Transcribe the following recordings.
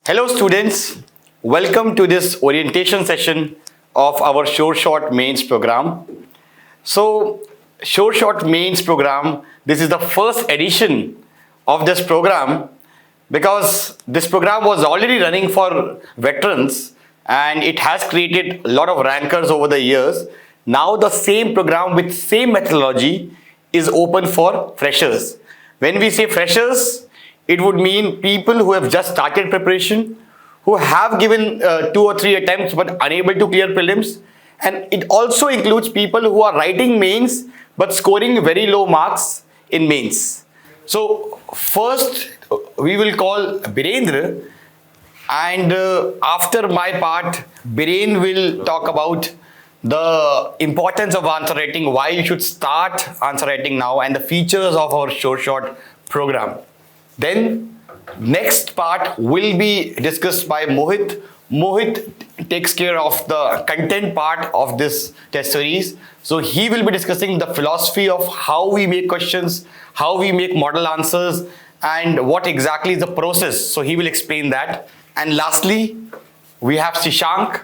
Hello students, welcome to this orientation session of our Sure Shot Mains program. So, Sure Shot Mains program, this is the first edition of this program because this program was already running for veterans and it has created a lot of rankers over the years. Now the same program with same methodology is open for freshers. When we say freshers, it would mean people who have just started preparation, who have given 2 or 3 attempts but unable to clear prelims, and it also includes people who are writing mains but scoring very low marks in mains. So first we will call Birendra, and after my part Biren will talk about the importance of answer writing, why you should start answer writing now, and the features of our Sure Shot program. Then next part will be discussed by Mohit. Mohit takes care of the content part of this test series. So he will be discussing the philosophy of how we make questions, how we make model answers, and what exactly is the process. So he will explain that. And lastly, we have Shashank.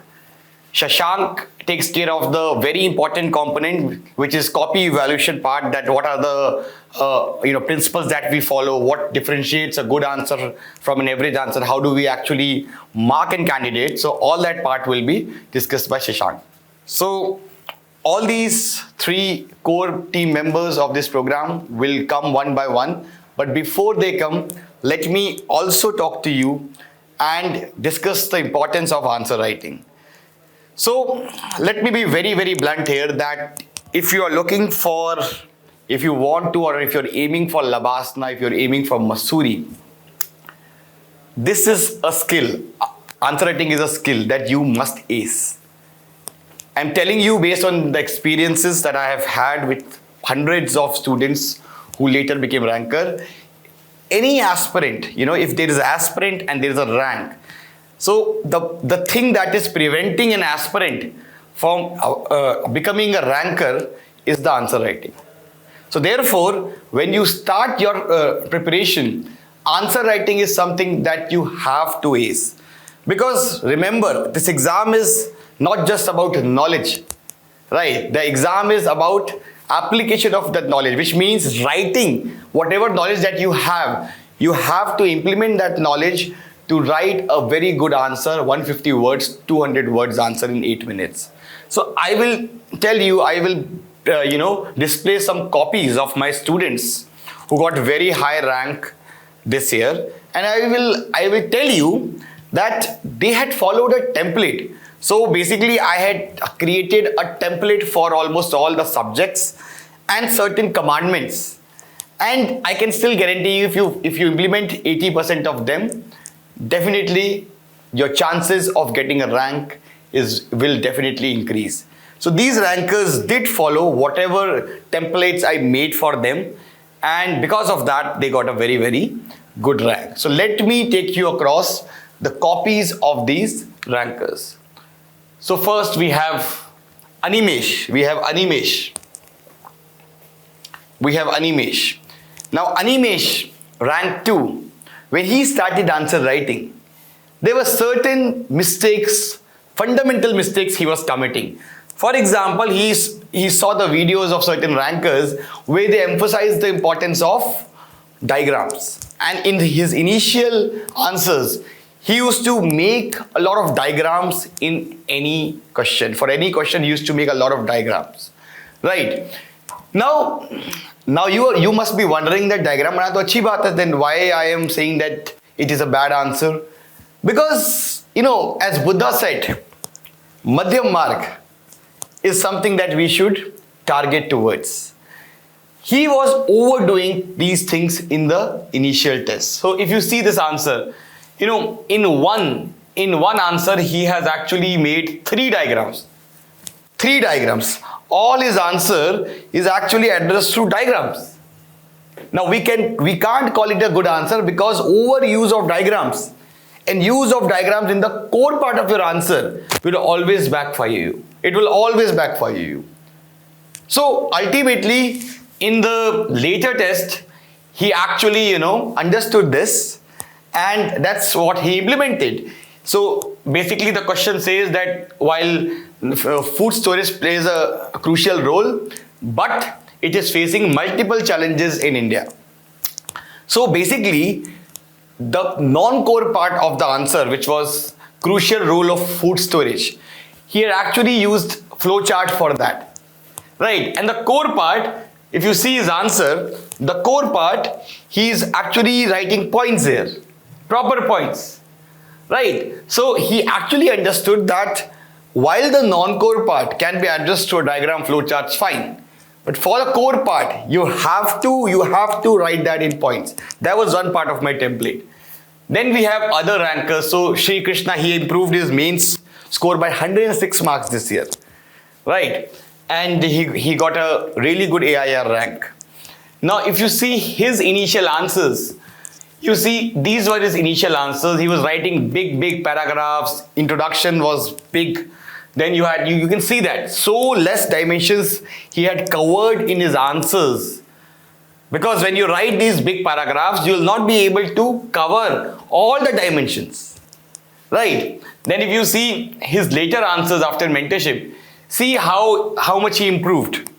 Shashank takes care of the very important component, which is copy evaluation part, that what are the principles that we follow, what differentiates a good answer from an average answer, how do we actually mark a candidate. So all that part will be discussed by Shashank. So all these 3 core team members of this program will come one by one, but before they come, let me also talk to you and discuss the importance of answer writing. So let me be very, very blunt here that if you are looking for, if you want to, or if you're aiming for Labasna, if you're aiming for Masuri, this is a skill. Answer writing is a skill that you must ace. I'm telling you based on the experiences that I have had with hundreds of students who later became ranker. Any aspirant, if there is an aspirant and there is a rank, so the thing that is preventing an aspirant from becoming a ranker is the answer writing. So therefore, when you start your preparation, answer writing is something that you have to ace. Because remember, this exam is not just about knowledge, right? The exam is about application of that knowledge, which means writing whatever knowledge that you have to implement that knowledge to write a very good answer, 150 words, 200 words answer in 8 minutes. So I will tell you, I will display some copies of my students who got very high rank this year, and I will tell you that they had followed a template. So basically I had created a template for almost all the subjects and certain commandments, and I can still guarantee you if you implement 80% of them, definitely your chances of getting a rank will definitely increase. So these rankers did follow whatever templates I made for them, and because of that they got a very, very good rank. So let me take you across the copies of these rankers. So first we have Animesh. Now Animesh rank 2. When he started answer writing, there were certain mistakes, fundamental mistakes he was committing. For example, he saw the videos of certain rankers where they emphasized the importance of diagrams. And in his initial answers, he used to make a lot of diagrams in any question. For any question, he used to make a lot of diagrams. Right? Now you must be wondering that diagram bana to achhi baat hai, then why I am saying that it is a bad answer? Because, as Buddha said, Madhyam Marg is something that we should target towards. He was overdoing these things in the initial test. So if you see this answer, in one answer he has actually made 3 diagrams. 3 diagrams. All his answer is actually addressed through diagrams. Now we can't call it a good answer because overuse of diagrams and use of diagrams in the core part of your answer will always backfire you. It will always backfire you. So ultimately in the later test, he actually understood this, And that's what he implemented. So basically the question says that while food storage plays a crucial role, but it is facing multiple challenges in India. So basically, the non-core part of the answer, which was crucial role of food storage, he had actually used flowchart for that, right? And the core part, if you see his answer, the core part, he is actually writing points here, proper points, right? So he actually understood that while the non-core part can be addressed through a diagram flowcharts, fine. But for the core part, you have to write that in points. That was one part of my template. Then we have other rankers. So Shri Krishna, he improved his mains score by 106 marks this year, right? And he got a really good AIR rank. Now, if you see his initial answers, you see these were his initial answers. He was writing big paragraphs. Introduction was big. Then you can see that so less dimensions he had covered in his answers. Because when you write these big paragraphs, you will not be able to cover all the dimensions, right? Then if you see his later answers after mentorship, see how much he improved.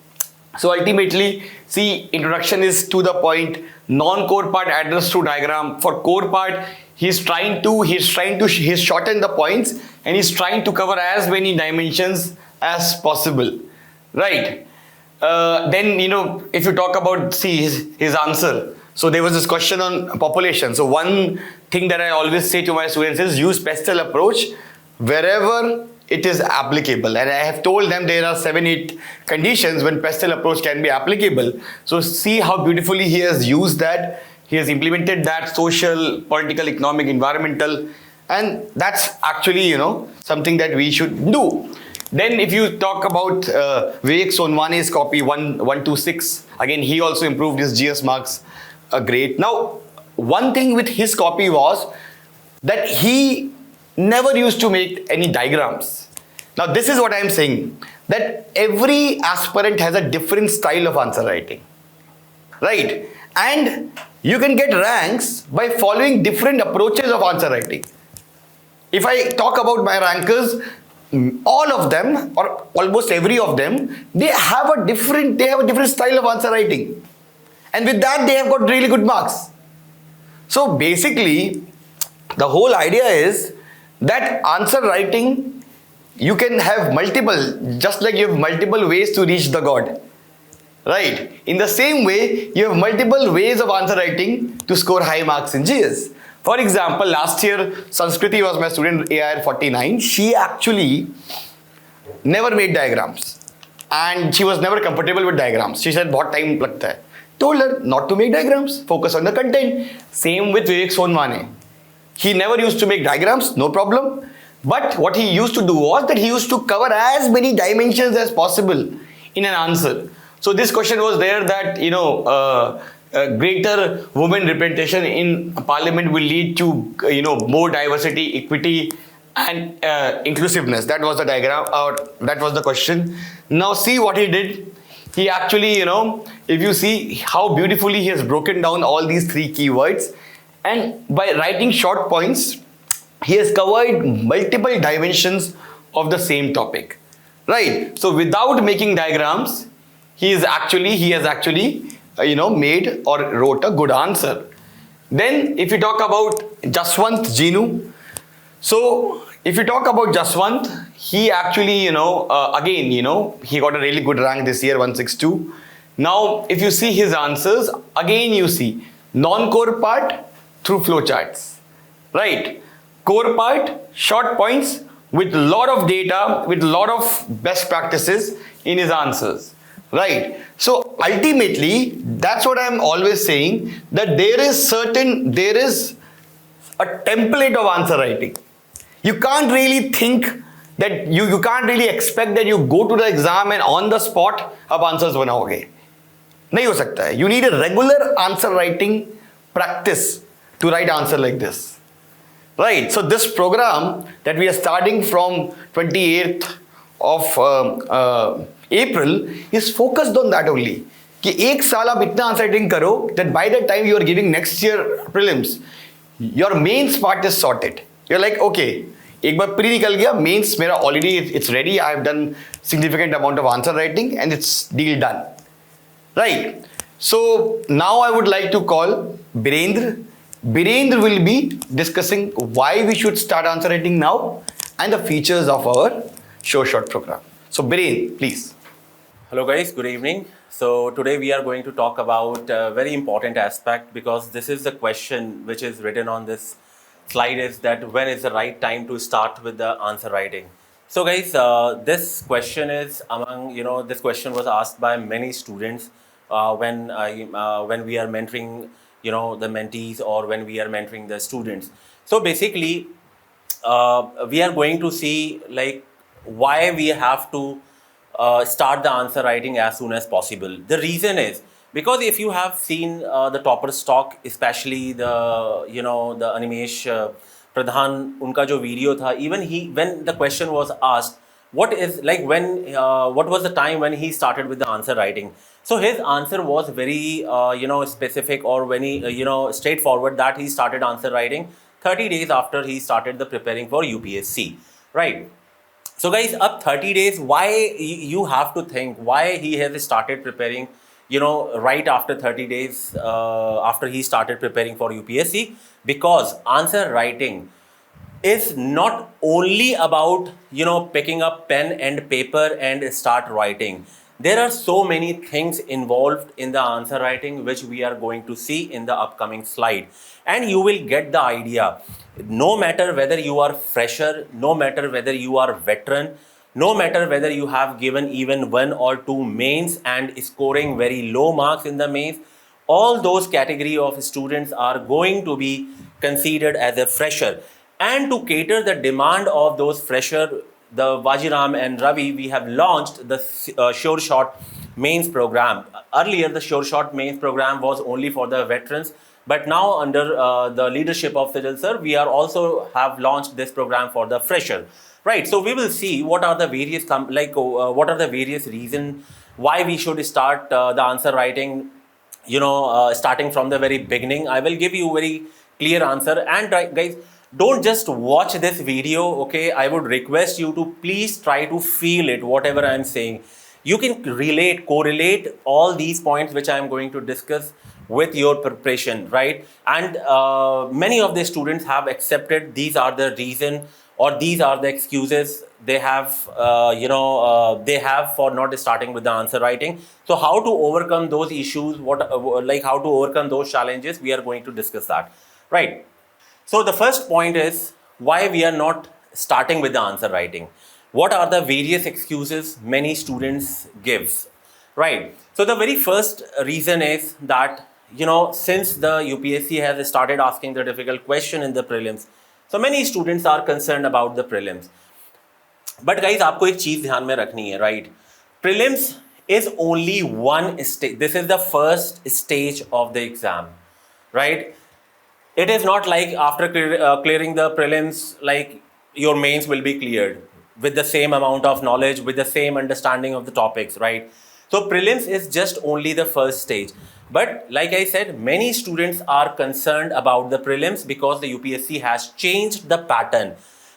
So ultimately, see, introduction is to the point, non-core part addressed through diagram. For core part, he's shortened the points and he's trying to cover as many dimensions as possible, right? Then, if you talk about, see, his answer. So there was this question on population. So one thing that I always say to my students is use pestle approach wherever it is applicable. And I have told them there are 7-8 conditions when pestle approach can be applicable. So see how beautifully he has used that. He has implemented that social, political, economic, environmental. And that's actually, something that we should do. Then if you talk about Vivek Sonwane's copy 126, again, he also improved his GS marks great. Now, one thing with his copy was that he never used to make any diagrams. Now, this is what I am saying, that every aspirant has a different style of answer writing, right? And you can get ranks by following different approaches of answer writing. If I talk about my rankers, all of them or almost every of them, they have a different style of answer writing, and with that they have got really good marks. So basically the whole idea is that answer writing, you can have multiple, just like you have multiple ways to reach the God, right? In the same way, you have multiple ways of answer writing to score high marks in GS. For example, last year, Sanskriti was my student, AIR 49. She actually never made diagrams. And she was never comfortable with diagrams. She said, "Bahut time lagta hai." Told her not to make diagrams, focus on the content. Same with Vivek Sonwane. He never used to make diagrams, no problem. But what he used to do was that he used to cover as many dimensions as possible in an answer. So this question was there that, greater women representation in parliament will lead to more diversity, equity and inclusiveness. That was the diagram, or that was the question. Now see what he did. He actually, if you see how beautifully he has broken down all these 3 keywords, and by writing short points, he has covered multiple dimensions of the same topic, right? So without making diagrams, he has actually made or wrote a good answer. Then if you talk about Jaswant Jinu, so if you talk about Jaswant, he actually, again, he got a really good rank this year, 162. Now, if you see his answers, again you see non-core part through flowcharts, right? Core part, short points with a lot of data, with a lot of best practices in his answers. Right. So ultimately, that's what I'm always saying, that there is a template of answer writing. You can't really think that you can't really expect that you go to the exam and on the spot ab answers बनाओगे. नहीं हो सकता है. You need a regular answer writing practice to write answer like this. Right. So this program that we are starting from 28th of April is focused on that only. कि एक साल आप इतना आंसर राइटिंग करो that by the time you are giving next year prelims, your mains part is sorted. You're like, okay, एक बार pre निकल गया, mains मेरा already it's ready. I have done significant amount of answer writing and it's deal done, right? So now I would like to call Birendra. Birendra will be discussing why we should start answer writing now and the features of our Sure Shot program. So Birendra, please. Hello guys, good evening. So today we are going to talk about a very important aspect, because this is the question which is written on this slide, is that when is the right time to start with the answer writing. So guys, this question is this question was asked by many students when we are mentoring the mentees, or when we are mentoring the students. So basically we are going to see like why we have to start the answer writing as soon as possible. The reason is because if you have seen the topper stock, especially the the Animesh Pradhan, unka jo video tha, even when the question was asked what was the time when he started with the answer writing, so his answer was very specific, or very straightforward, that he started answer writing 30 days after he started the preparing for UPSC, right? So guys, up 30 days, why you have to think why he has started preparing, right after 30 days, after he started preparing for UPSC, because answer writing is not only about, picking up pen and paper and start writing. There are so many things involved in the answer writing, which we are going to see in the upcoming slide. And you will get the idea. No matter whether you are fresher, no matter whether you are veteran, no matter whether you have given even 1 or 2 mains and scoring very low marks in the mains, all those category of students are going to be considered as a fresher. And to cater the demand of those fresher, the Vajiram and Ravi, we have launched the Sure Shot Mains program. Earlier, the Sure Shot Mains program was only for the veterans, but now under the leadership of Fidel sir, we are also have launched this program for the fresher, right? So we will see what are the various what are the various reasons why we should start the answer writing, starting from the very beginning. I will give you very clear answer. And guys, don't just watch this video, okay? I would request you to please try to feel it, whatever I am saying. You can correlate all these points which I am going to discuss with your preparation, right? And many of the students have accepted these are the reason, or these are the excuses they have, they have for not starting with the answer writing. So how to overcome those issues, how to overcome those challenges, we are going to discuss that, right? So the first point is why we are not starting with the answer writing. What are the various excuses many students give, right? So the very first reason is that, since the UPSC has started asking the difficult question in the prelims, so many students are concerned about the prelims. But guys, आपको एक चीज ध्यान में रखनी है, right? Prelims is only one stage. This is the first stage of the exam, right? It is not like after clearing the prelims, like your mains will be cleared with the same amount of knowledge, with the same understanding of the topics, right? So prelims is just only the first stage. But like I said, many students are concerned about the prelims because the UPSC has changed the pattern.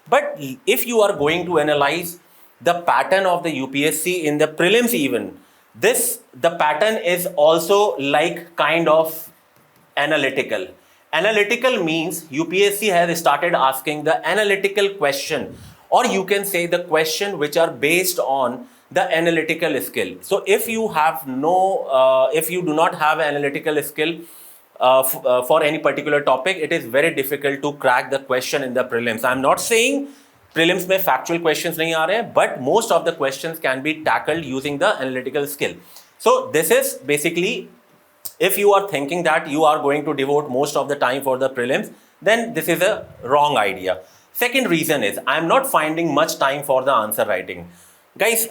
But if you are going to analyze the pattern of the UPSC in the prelims even, the pattern is also like kind of analytical. Analytical means UPSC has started asking the analytical question, or you can say the question which are based on the analytical skill. So if you have if you do not have analytical skill for any particular topic, it is very difficult to crack the question in the prelims. I'm not saying prelims में factual questions नहीं आ रहे हैं, but most of the questions can be tackled using the analytical skill. So this is basically, if you are thinking that you are going to devote most of the time for the prelims, then this is a wrong idea. Second reason is I am not finding much time for the answer writing. Guys,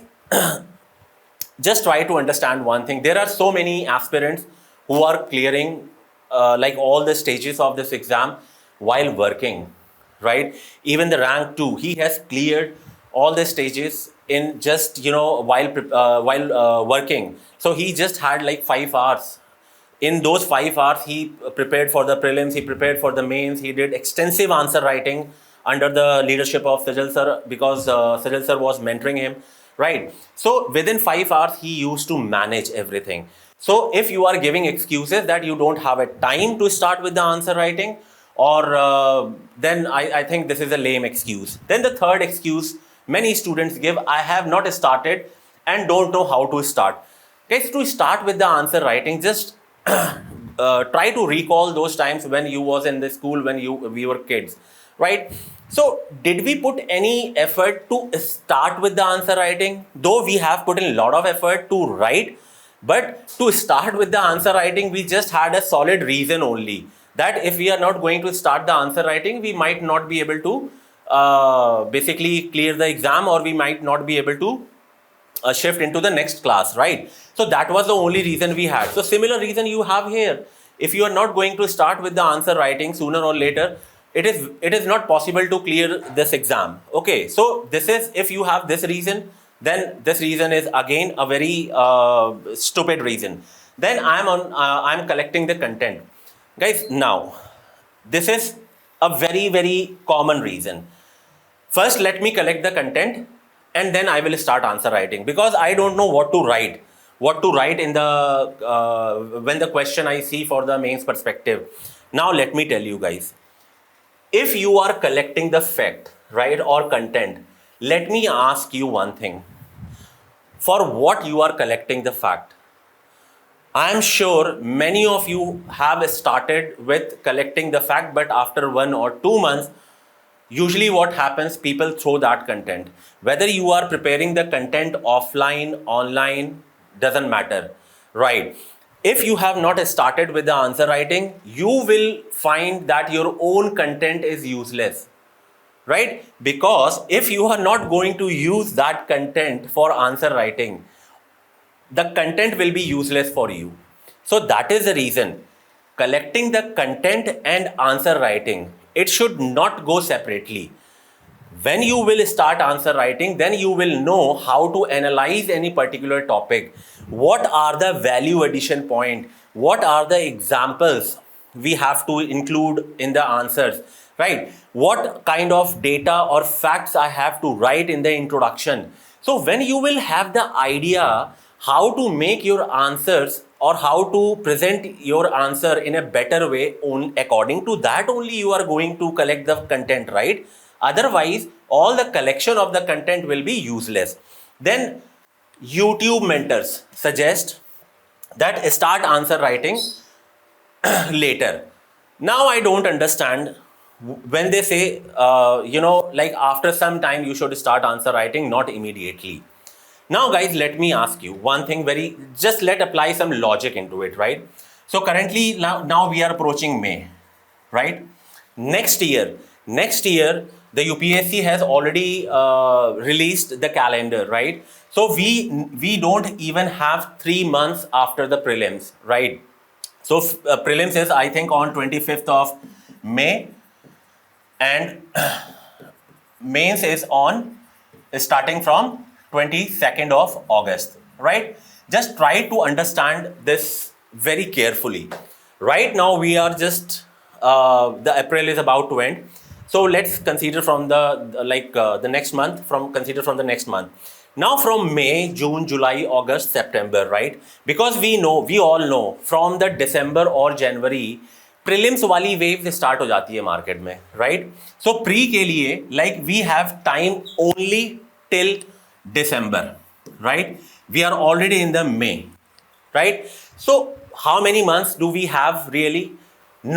just try to understand one thing. There are so many aspirants who are clearing like all the stages of this exam while working, right? Even the rank 2, he has cleared all the stages in just while working. So he just had like 5 hours In those 5 hours, he prepared for the prelims, he prepared for the mains, he did extensive answer writing under the leadership of Sajal sir, because Sajal sir was mentoring him, right? So within 5 hours, he used to manage everything. So if you are giving excuses that you don't have a time to start with the answer writing, or then I think this is a lame excuse. Then the third excuse many students give, I have not started and don't know how to start. Guys, to start with the answer writing, just try to recall those times when you was in the school, when we were kids, right? So did we put any effort to start with the answer writing? Though we have put in a lot of effort to write, but to start with the answer writing, we just had a solid reason only, that if we are not going to start the answer writing, we might not be able to basically clear the exam, or we might not be able to shift into the next class, right? So that was the only reason we had. So similar reason you have here. If you are not going to start with the answer writing, sooner or later, it is not possible to clear this exam. Okay, so this is, if you have this reason, then this reason is again a very stupid reason. Then I'm collecting the content. Guys, now this is a very, very common reason. First, let me collect the content, and then I will start answer writing, because I don't know what to write. What to write in the when the question I see for the mains perspective. Now let me tell you guys, if you are collecting the fact, right, or content, let me ask you one thing. For what you are collecting the fact? I am sure many of you have started with collecting the fact, but after 1 or 2 months, usually what happens, people throw that content. Whether you are preparing the content offline, online, doesn't matter, right? If you have not started with the answer writing, you will find that your own content is useless, right? Because if you are not going to use that content for answer writing, the content will be useless for you. So that is the reason. Collecting the content and answer writing, it should not go separately. When you will start answer writing, then you will know how to analyze any particular topic. What are the value addition point? What are the examples we have to include in the answers, right? What kind of data or facts I have to write in the introduction. So when you will have the idea how to make your answers, or how to present your answer in a better way, according to that only you are going to collect the content, right? Otherwise, all the collection of the content will be useless. Then YouTube mentors suggest that start answer writing later. Now I don't understand when they say, like after some time you should start answer writing, not immediately. Now guys, let me ask you one thing, just let apply some logic into it, right? So currently now we are approaching May, right? Next year, the UPSC has already released the calendar, right? So we don't even have 3 months after the prelims, right? So prelims is, I think, on 25th of May, and mains is on starting from 22nd of August, right? Just try to understand this very carefully. Right now we are just the April is about to end, so let's consider from the next month. Consider from the next month. Now from May, June, July, August, September, right? Because we all know from the December or January prelims वाली wave start हो जाती है market में, right? सो pre के लिए like we have time only till December, right? We are already in the May, right? So how many months do we have really?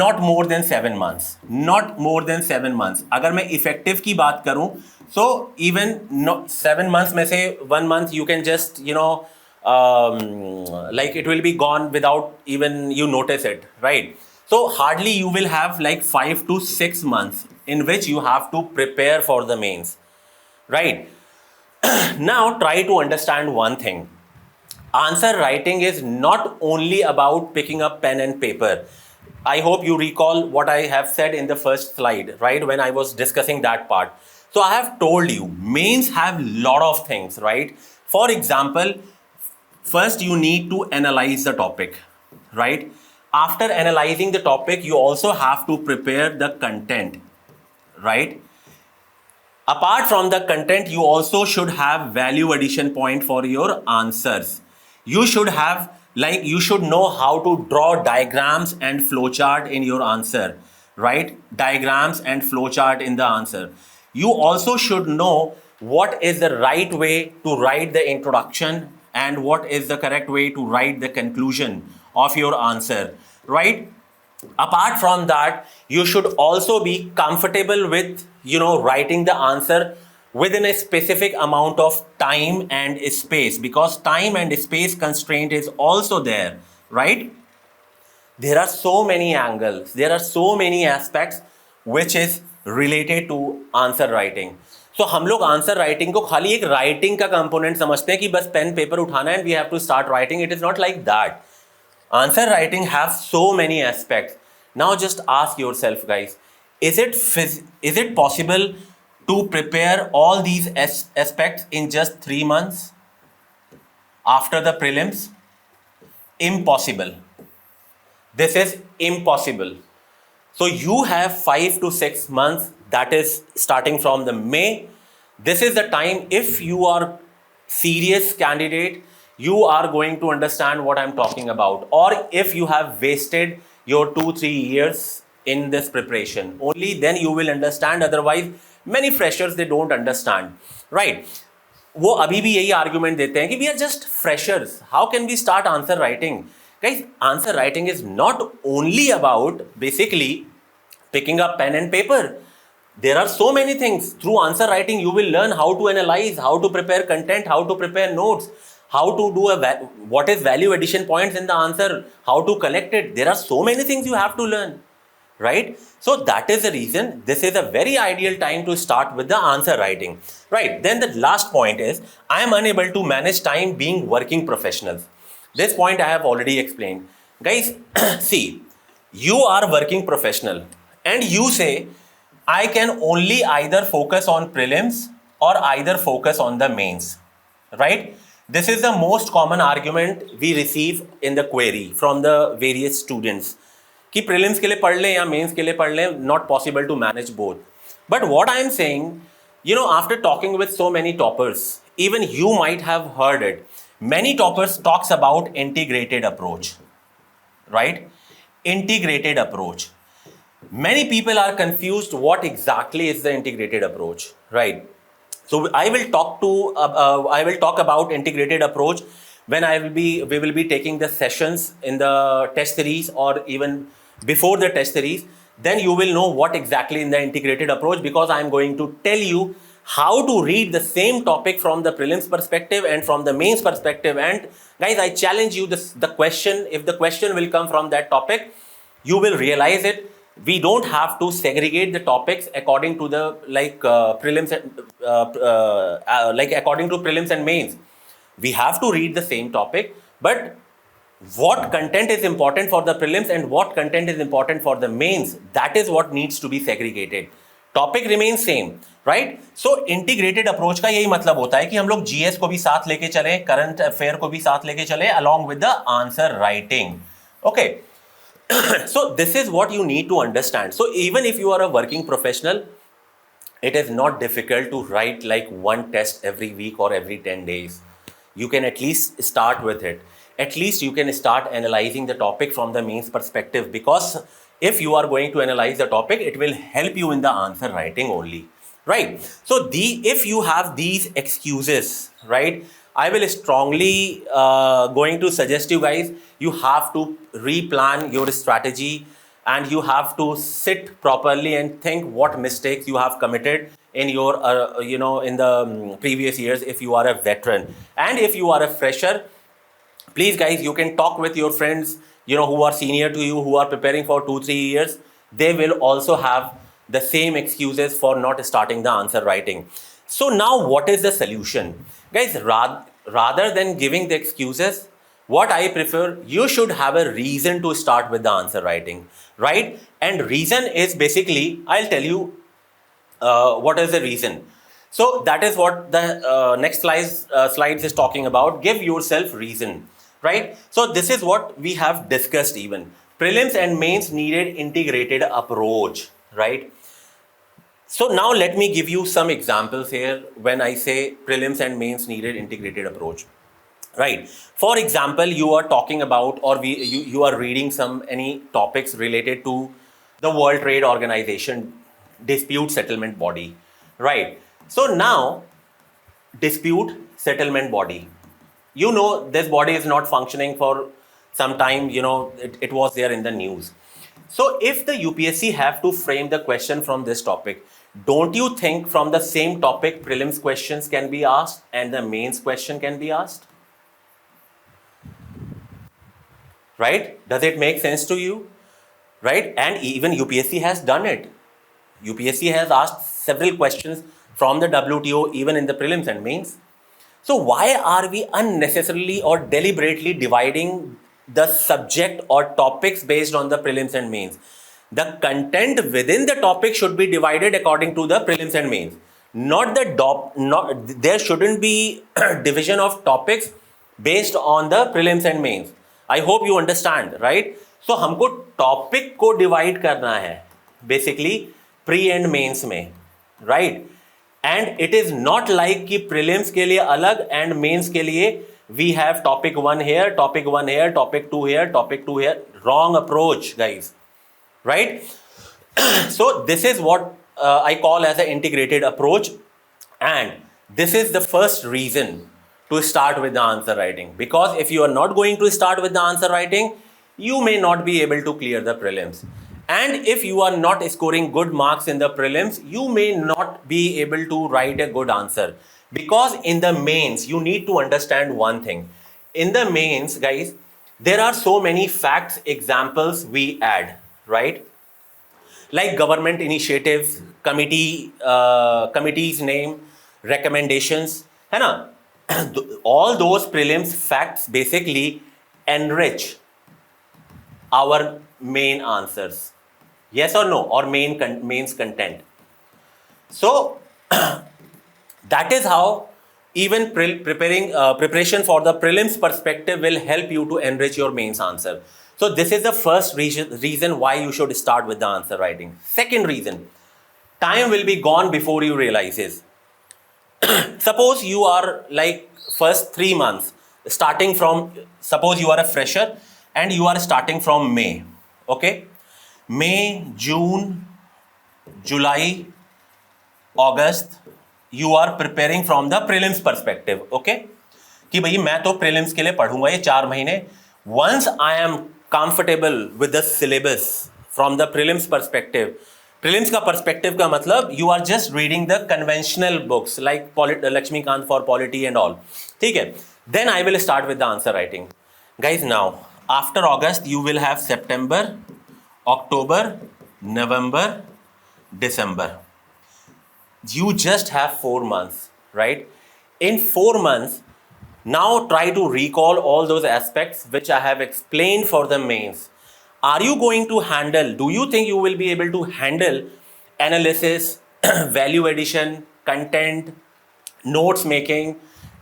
Not more than 7 months. Not more than 7 months. अगर मैं effective की बात करूं, so even 7 months में से 1 month you can just like it will be gone without even you notice it, right? So hardly you will have like 5 to 6 months in which you have to prepare for the mains, right? Now try to understand one thing. Answer writing is not only about picking up pen and paper. I hope you recall what I have said in the first slide, right? When I was discussing that part. So I have told you, mains have lot of things, right? For example, first you need to analyze the topic, right? After analyzing the topic, you also have to prepare the content, right? Apart from the content, you also should have value addition point for your answers. You should have, like, you should know how to draw diagrams and flowchart in your answer, right? Diagrams and flowchart in the answer. You also should know what is the right way to write the introduction and what is the correct way to write the conclusion of your answer, right? Apart from that, you should also be comfortable with, writing the answer within a specific amount of time and space, because time and space constraint is also there, right? There are so many angles, there are so many aspects which is related to answer writing. So हम लोग answer writing को खाली एक writing का component समझते हैं कि बस पेन पेपर उठाना है, we have to start writing. It is not like that. Answer writing have so many aspects. Now just ask yourself, guys, is it possible to prepare all these aspects in just 3 months after the prelims? Impossible. This is impossible. So you have 5 to 6 months, that is starting from the May. This is the time, if you are serious candidate, you are going to understand what I'm talking about. Or if you have wasted your 2-3 years in this preparation, only then you will understand. Otherwise, many freshers, they don't understand, right? वो अभी भी यही argument देते हैं कि we are just freshers. How can we start answer writing? Guys, answer writing is not only about basically picking up pen and paper. There are so many things. Through answer writing, you will learn how to analyze, how to prepare content, how to prepare notes, how to do what is value addition points in the answer, how to collect it. There are so many things you have to learn, right? So that is the reason this is a very ideal time to start with the answer writing, right? Then the last point is, I am unable to manage time being working professionals. This point I have already explained. Guys, see, you are working professional and you say, I can only either focus on prelims or either focus on the mains, right? This is the most common argument we receive in the query from the various students कि prelims के लिए पढ़ लें या mains के लिए पढ़ लें, not possible to manage both. But what I am saying, after talking with so many toppers, even you might have heard it. Many toppers talks about integrated approach, right? Integrated approach. Many people are confused what exactly is the integrated approach, right? So I will talk about integrated approach when we will be taking the sessions in the test series or even before the test series. Then you will know what exactly in the integrated approach, because I am going to tell you how to read the same topic from the prelims perspective and from the mains perspective. And guys, I challenge you, the question, if the question will come from that topic, you will realize it. We don't have to segregate the topics according to the prelims according to prelims and mains. We have to read the same topic, but what content is important for the prelims and what content is important for the mains, that is what needs to be segregated. Topic remains same, right? So integrated approach का यही मतलब होता है कि हम लोग GS को भी साथ लेके चलें, current affair को भी साथ लेके चलें along with the answer writing. Okay. So this is what you need to understand. So even if you are a working professional, it is not difficult to write like one test every week or every 10 days. You can at least start with it. At least you can start analyzing the topic from the mains perspective, because if you are going to analyze the topic, it will help you in the answer writing only, right? So if you have these excuses, right, I will strongly going to suggest you guys, you have to replan your strategy and you have to sit properly and think what mistakes you have committed in your in the previous years if you are a veteran. And if you are a fresher, please guys, you can talk with your friends who are senior to you, who are preparing for 2-3 years. They will also have the same excuses for not starting the answer writing. So now what is the solution? Guys, rather than giving the excuses, what I prefer, you should have a reason to start with the answer writing, right? And reason is basically, I'll tell you what is the reason. So that is what the next slides is talking about. Give yourself reason, right? So this is what we have discussed even. prelims and mains needed integrated approach, right? So now let me give you some examples here when I say prelims and mains needed integrated approach. Right. For example, you are talking about or you are reading any topics related to the World Trade Organization dispute settlement body. Right. So now dispute settlement body. You know this body is not functioning for some time, it was there in the news. So if the UPSC have to frame the question from this topic, don't you think from the same topic prelims questions can be asked and the mains question can be asked? Right? Does it make sense to you? Right? And even UPSC has done it. UPSC has asked several questions from the WTO even in the prelims and mains. So why are we unnecessarily or deliberately dividing the subject or topics based on the prelims and mains? The content within the topic should be divided according to the prelims and mains. There shouldn't be division of topics based on the prelims and mains. I hope you understand, right? So हमको topic को divide करना है basically pre and mains में, right? And it is not like कि prelims के लिए अलग and mains के लिए we have topic 1 here, topic 1 here, topic 2 here, topic 2 here. Wrong approach, guys, right? So this is what I call as an integrated approach, and this is the first reason to start with the answer writing, because if you are not going to start with the answer writing, you may not be able to clear the prelims. And if you are not scoring good marks in the prelims, you may not be able to write a good answer, because in the mains you need to understand one thing. In the mains, guys, there are so many facts, examples we add, right? Like government initiatives, committee's name, recommendations, है ना? All those prelims facts basically enrich our main answers. Yes or no? Or mains content. So that is how even preparation for the prelims perspective will help you to enrich your mains answer. So this is the first reason why you should start with the answer writing. Second reason, time will be gone before you realize is. Suppose you are like first 3 months starting from, suppose you are a fresher and you are starting from May, okay? May, June, July, August, you are preparing from the prelims perspective, okay? कि भाई मैं तो prelims के लिए पढ़ूंगा ये 4 महीने. Once I am comfortable with the syllabus from the prelims perspective, prelims का perspective का मतलब you are just reading the conventional books like Lakshmikant for polity and all, ठीक है? Then I will start with the answer writing. Guys, now after August you will have September, October, November, December. You just have 4 months, right? In 4 months, now try to recall all those aspects which I have explained for the mains. Are you going to handle, do you think you will be able to handle analysis, value addition, content, notes making,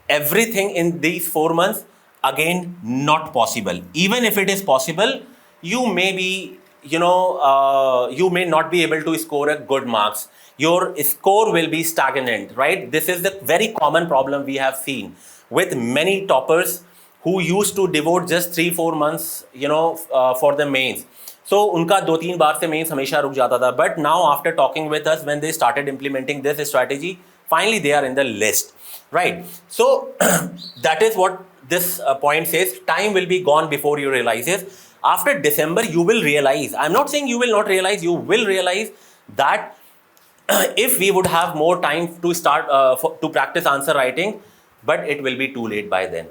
everything in these 4 months? Again, not possible. Even if it is possible, you may be, you may not be able to score a good marks. Your score will be stagnant, right? This is the very common problem we have seen with many toppers who used to devote just 3-4 months, for the mains. So उनका 2-3 बार से mains हमेशा रुक जाता था. But now after talking with us, when they started implementing this strategy, finally they are in the list, right? So that is what this point says. Time will be gone before you realize it. After December, you will realize. I'm not saying you will not realize. You will realize that if we would have more time to start to practice answer writing, but it will be too late by then.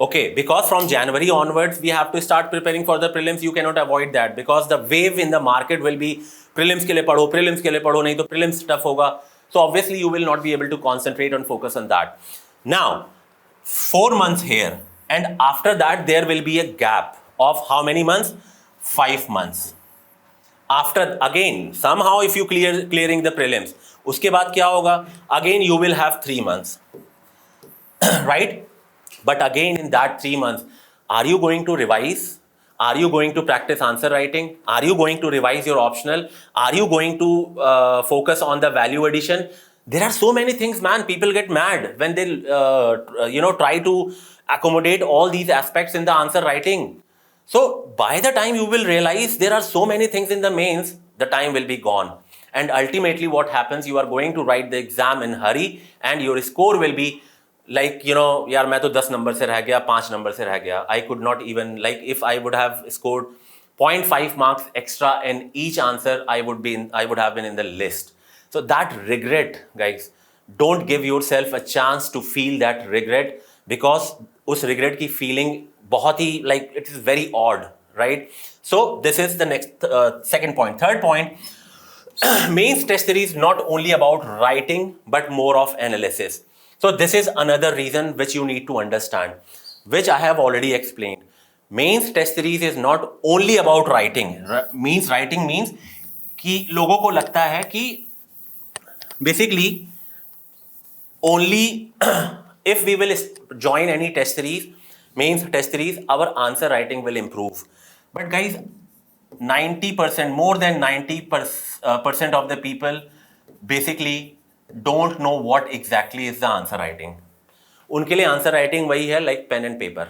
Okay, because from January onwards, we have to start preparing for the prelims. You cannot avoid that because the wave in the market will be prelims के लिए पढ़ो, नहीं तो prelims tough होगा. So obviously you will not be able to concentrate and focus on that. Now, 4 months here, and after that there will be a gap of how many months? 5 months. After again, somehow if you clearing the prelims, उसके बाद क्या होगा? Again you will have 3 months, right? But again in that 3 months, are you going to revise? Are you going to practice answer writing? Are you going to revise your optional? Are you going to focus on the value addition? There are so many things, man. People get mad when they, try to accommodate all these aspects in the answer writing. So by the time you will realize there are so many things in the mains, the time will be gone. And ultimately what happens, you are going to write the exam in hurry and your score will be like, यार मैं तो 10 number से रह गया, 5 number से रह गया. I could not even, like, if I would have scored 0.5 marks extra in each answer, I would have been in the list. So that regret, guys, don't give yourself a chance to feel that regret, because उस regret की feeling बहुत ही, like, it is very odd, right? So this is the next second point. Third point, mains test series not only about writing but more of analysis. So this is another reason which you need to understand, which I have already explained. Mains test series is not only about writing. Writing means कि लोगों को लगता है कि basically only if we will join any test series, mains test series, our answer writing will improve. But guys, 90%, more than 90% of the people basically don't know what exactly is the answer writing. उनके लिए answer writing वही है, like pen and paper,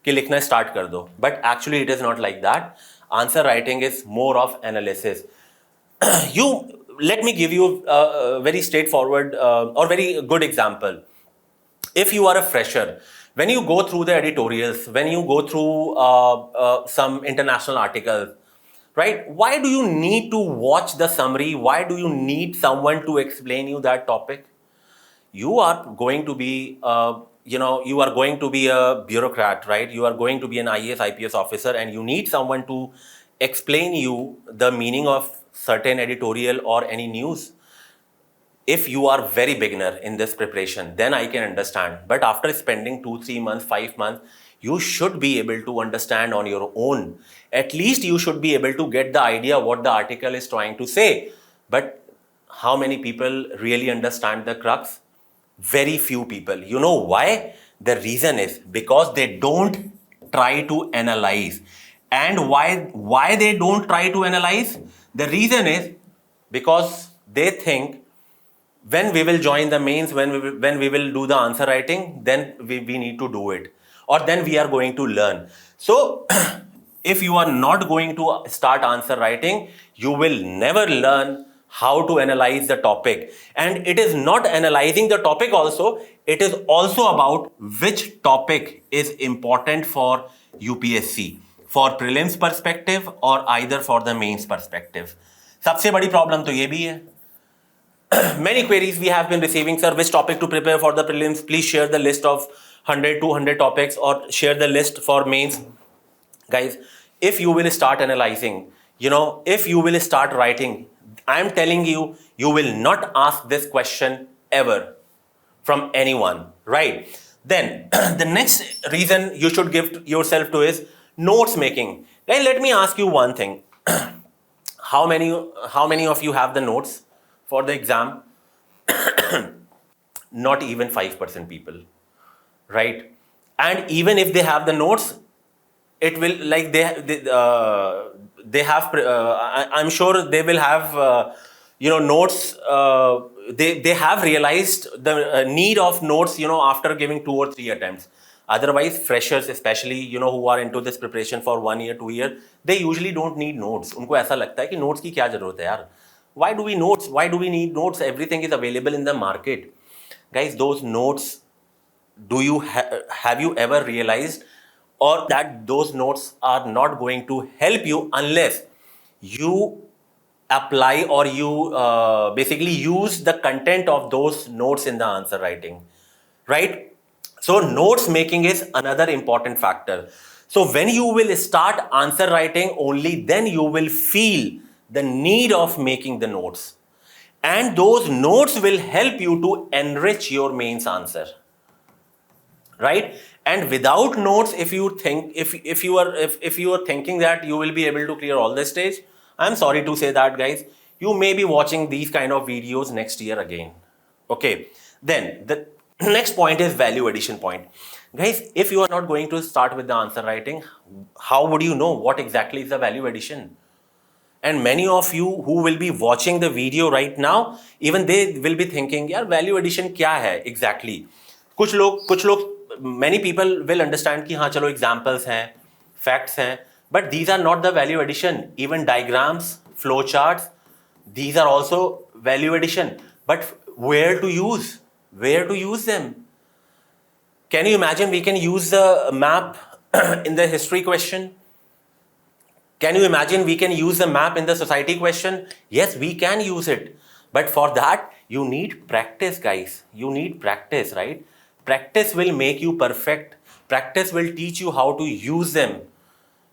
कि लिखना start कर दो. But actually it is not like that. Answer writing is more of analysis. You let me give you a very straightforward or very good example. If you are a fresher, when you go through the editorials, when you go through some international articles, right, why do you need to watch the summary? Why do you need someone to explain you that topic? You are going to be you are going to be a bureaucrat, right? You are going to be an IAS IPS officer, and you need someone to explain you the meaning of certain editorial or any news. If you are very beginner in this preparation, then I can understand. But after spending 2-3 months, 5 months, you should be able to understand on your own. At least you should be able to get the idea what the article is trying to say. But how many people really understand the crux? Very few people. You know why? The reason is because they don't try to analyze. And why they don't try to analyze? The reason is because they think when we will join the mains, when we will do the answer writing, then we need to do it, or then we are going to learn. So if you are not going to start answer writing, you will never learn how to analyze the topic. And it is not analyzing the topic also, it is also about which topic is important for UPSC, for prelims perspective or either for the mains perspective. सबसे बड़ी problem तो ये भी है. Many queries we have been receiving, sir, which topic to prepare for the prelims? Please share the list of 100-200 topics, or share the list for mains. Guys, if you will start analyzing, if you will start writing, I am telling you, you will not ask this question ever from anyone, right? Then the next reason you should give yourself to is notes making. Guys, let me ask you one thing. How many of you have the notes for the exam? Not even 5% people, right? And even if they have the notes, it will, like, they have I'm sure they will have notes. They have realized the need of notes after giving 2 or 3 attempts. Otherwise, freshers especially, who are into this preparation for 1 year, 2 year, they usually don't need notes. उनको ऐसा लगता है कि notes की क्या जरूरत है यार? Why do we notes? Why do we need notes? Everything is available in the market. Guys, those notes, have you ever realized or that those notes are not going to help you unless you apply or you basically use the content of those notes in the answer writing, right? So notes making is another important factor. So when you will start answer writing, only then you will feel the need of making the notes, and those notes will help you to enrich your mains answer, right? And without notes, if you are thinking that you will be able to clear all the stage, I'm sorry to say that, guys, you may be watching these kind of videos next year again. Okay, then Next point is value addition point. Guys, if you are not going to start with the answer writing, how would you know what exactly is the value addition? And many of you who will be watching the video right now, even they will be thinking, यार value addition क्या है exactly? कुछ लोग many people will understand कि हाँ चलो examples हैं, facts हैं, but these are not the value addition. Even diagrams, flow charts, these are also value addition. But where to use? Where to use them? Can you imagine we can use the map in the history question? Can you imagine we can use the map in the society question? Yes, we can use it. But for that, you need practice, guys. You need practice, right? Practice will make you perfect. Practice will teach you how to use them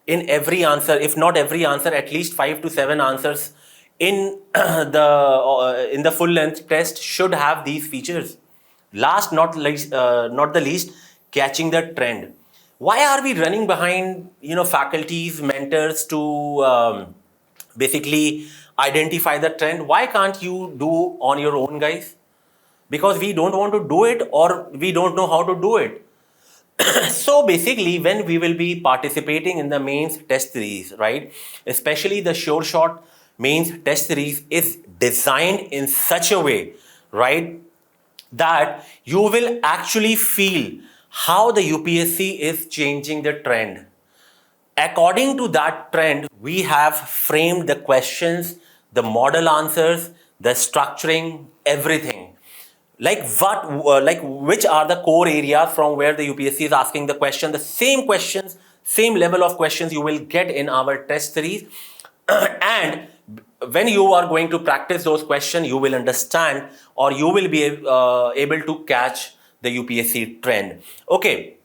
in every answer. If not every answer, at least 5 to 7 answers in the full length test should have these features. Last, not the least, catching the trend. Why are we running behind, faculties, mentors to basically identify the trend? Why can't you do on your own, guys? Because we don't want to do it, or we don't know how to do it. So basically, when we will be participating in the mains test series, right, especially the sure shot mains test series is designed in such a way, right, that you will actually feel how the UPSC is changing the trend. According to that trend, we have framed the questions, the model answers, the structuring, everything. Like which are the core areas from where the UPSC is asking the question, the same questions, same level of questions you will get in our test series. And when you are going to practice those questions, you will understand, or you will be able to catch the UPSC trend. Okay,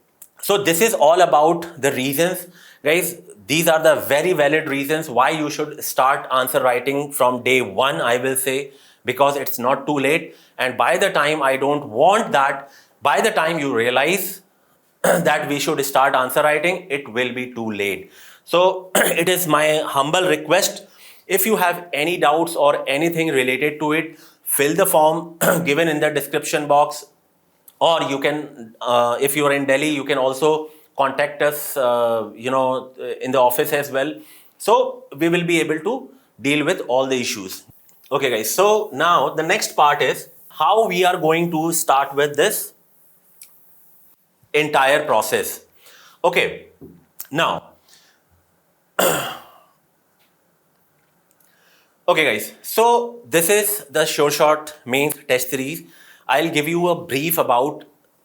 so this is all about the reasons, guys. These are the very valid reasons why you should start answer writing from day one, I will say, because it's not too late. And by the time, I don't want that, by the time you realize that we should start answer writing, it will be too late. So it is my humble request, if you have any doubts or anything related to it, fill the form given in the description box, or you can, if you are in Delhi, you can also contact us, in the office as well. So we will be able to deal with all the issues. Okay, guys. So now the next part is how we are going to start with this entire process. Okay. Now, okay, guys. So this is the sure shot mains test series. I'll give you a brief about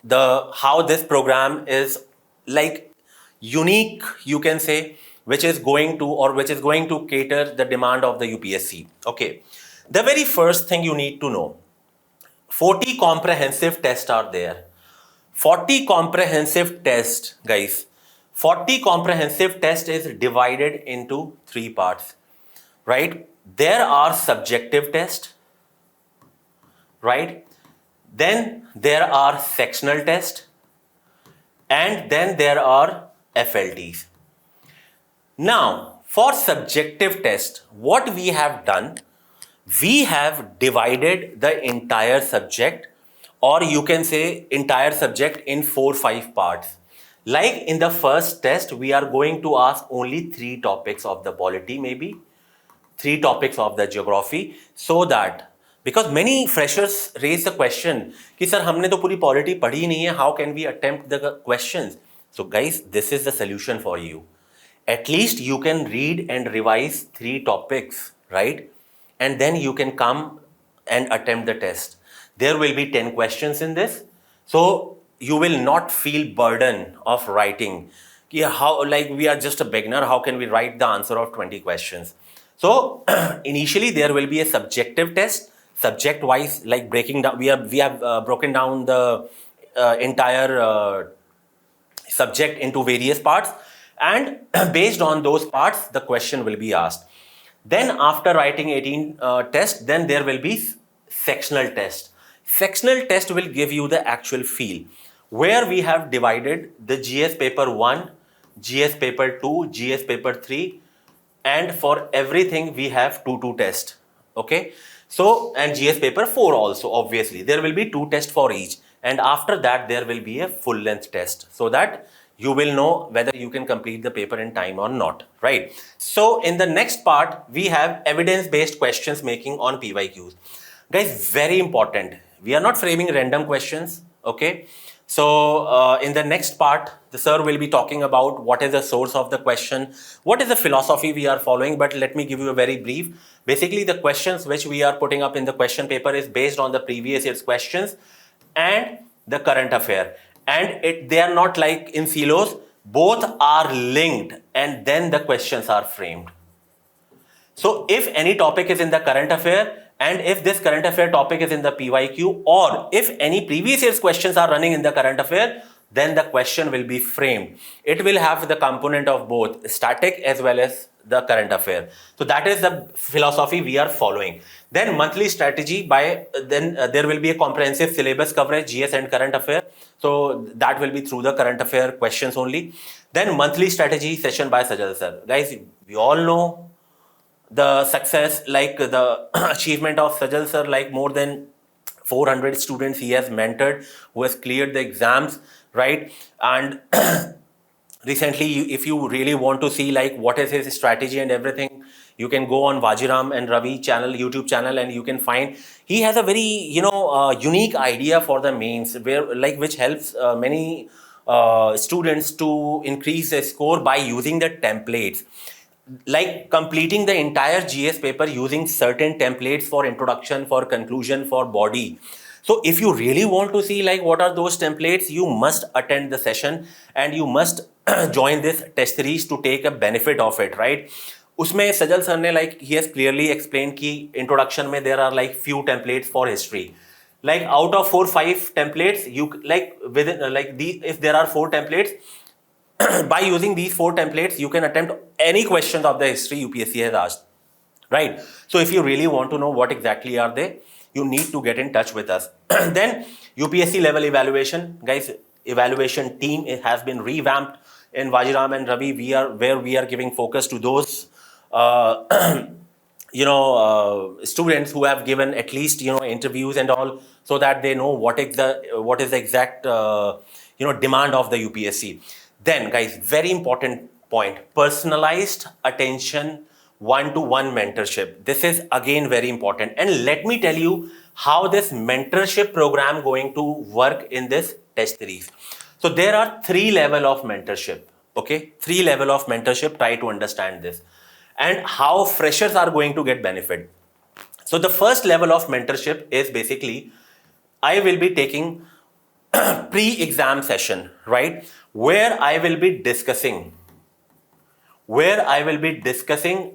how this program is like unique, you can say, which is going to cater the demand of the UPSC. Okay. The very first thing you need to know, 40 comprehensive tests are there. 40 comprehensive tests, guys. 40 comprehensive test is divided into 3 parts, right? There are subjective tests, right? Then there are sectional tests, and then there are FLTs. Now, for subjective test, what we have done, we have divided the entire subject, or you can say entire subject, in 4-5 parts. Like in the first test, we are going to ask only 3 topics of the polity, maybe 3 topics of the geography, so that, because many freshers raise the question कि sir हमने तो पूरी polity पढ़ी नहीं है, how can we attempt the questions? So guys, this is the solution for you. At least you can read and revise 3 topics, right? And then you can come and attempt the test. There will be 10 questions in this, so you will not feel burden of writing. How, like, we are just a beginner, how can we write the answer of 20 questions? So initially there will be a subjective test, subject wise, like breaking down. We have broken down the entire subject into various parts, and based on those parts, the question will be asked. Then after writing 18 tests, then there will be sectional test. Sectional test will give you the actual feel, where we have divided the GS paper 1, GS paper 2, GS paper 3, and for everything we have 2 tests. Okay, so, and GS paper 4 also, obviously there will be 2 tests for each, and after that there will be a full length test, so that you will know whether you can complete the paper in time or not, right? So in the next part, we have evidence-based questions making on PYQs. Guys, very important. We are not framing random questions, okay? So in the next part, the sir will be talking about what is the source of the question, what is the philosophy we are following, but let me give you a very brief. Basically, the questions which we are putting up in the question paper is based on the previous year's questions and the current affair. And they are not like in silos, both are linked and then the questions are framed. So if any topic is in the current affair, and if this current affair topic is in the PYQ, or if any previous year's questions are running in the current affair, then the question will be framed. It will have the component of both static as well as the current affair. So that is the philosophy we are following. Then monthly strategy, there will be a comprehensive syllabus coverage, GS and current affair. So that will be through the current affair questions only. Then monthly strategy session by Sajal sir. Guys, we all know the success, like the achievement of Sajal sir, like more than 400 students he has mentored who has cleared the exams, right? And recently, if you really want to see like what is his strategy and everything, you can go on Vajiram and Ravi channel, YouTube channel, and you can find he has a very unique idea for the mains, which helps many students to increase their score by using the templates, like completing the entire GS paper using certain templates for introduction, for conclusion, for body. So if you really want to see like what are those templates, you must attend the session and you must join this test series to take a benefit of it, right? उसमें सजल sir ने like he has clearly explained कि introduction में there are like few templates for history. Like out of 4-5 templates, you like within if there are 4 templates, by using these 4 templates, you can attempt any questions of the history UPSC has asked, right? So if you really want to know what exactly are they, you need to get in touch with us. Then UPSC level evaluation, guys, evaluation team has been revamped in Vajiram and Ravi. We are giving focus to those students who have given at least interviews and all, so that they know what is the exact demand of the UPSC. Then guys, very important point, personalized attention, one-to-one mentorship. This is again very important, and let me tell you how this mentorship program going to work in this test series. So there are 3 levels of mentorship, okay? 3 levels of mentorship, try to understand this, and how freshers are going to get benefit. So the first level of mentorship is basically, I will be taking pre-exam session, right? Where I will be discussing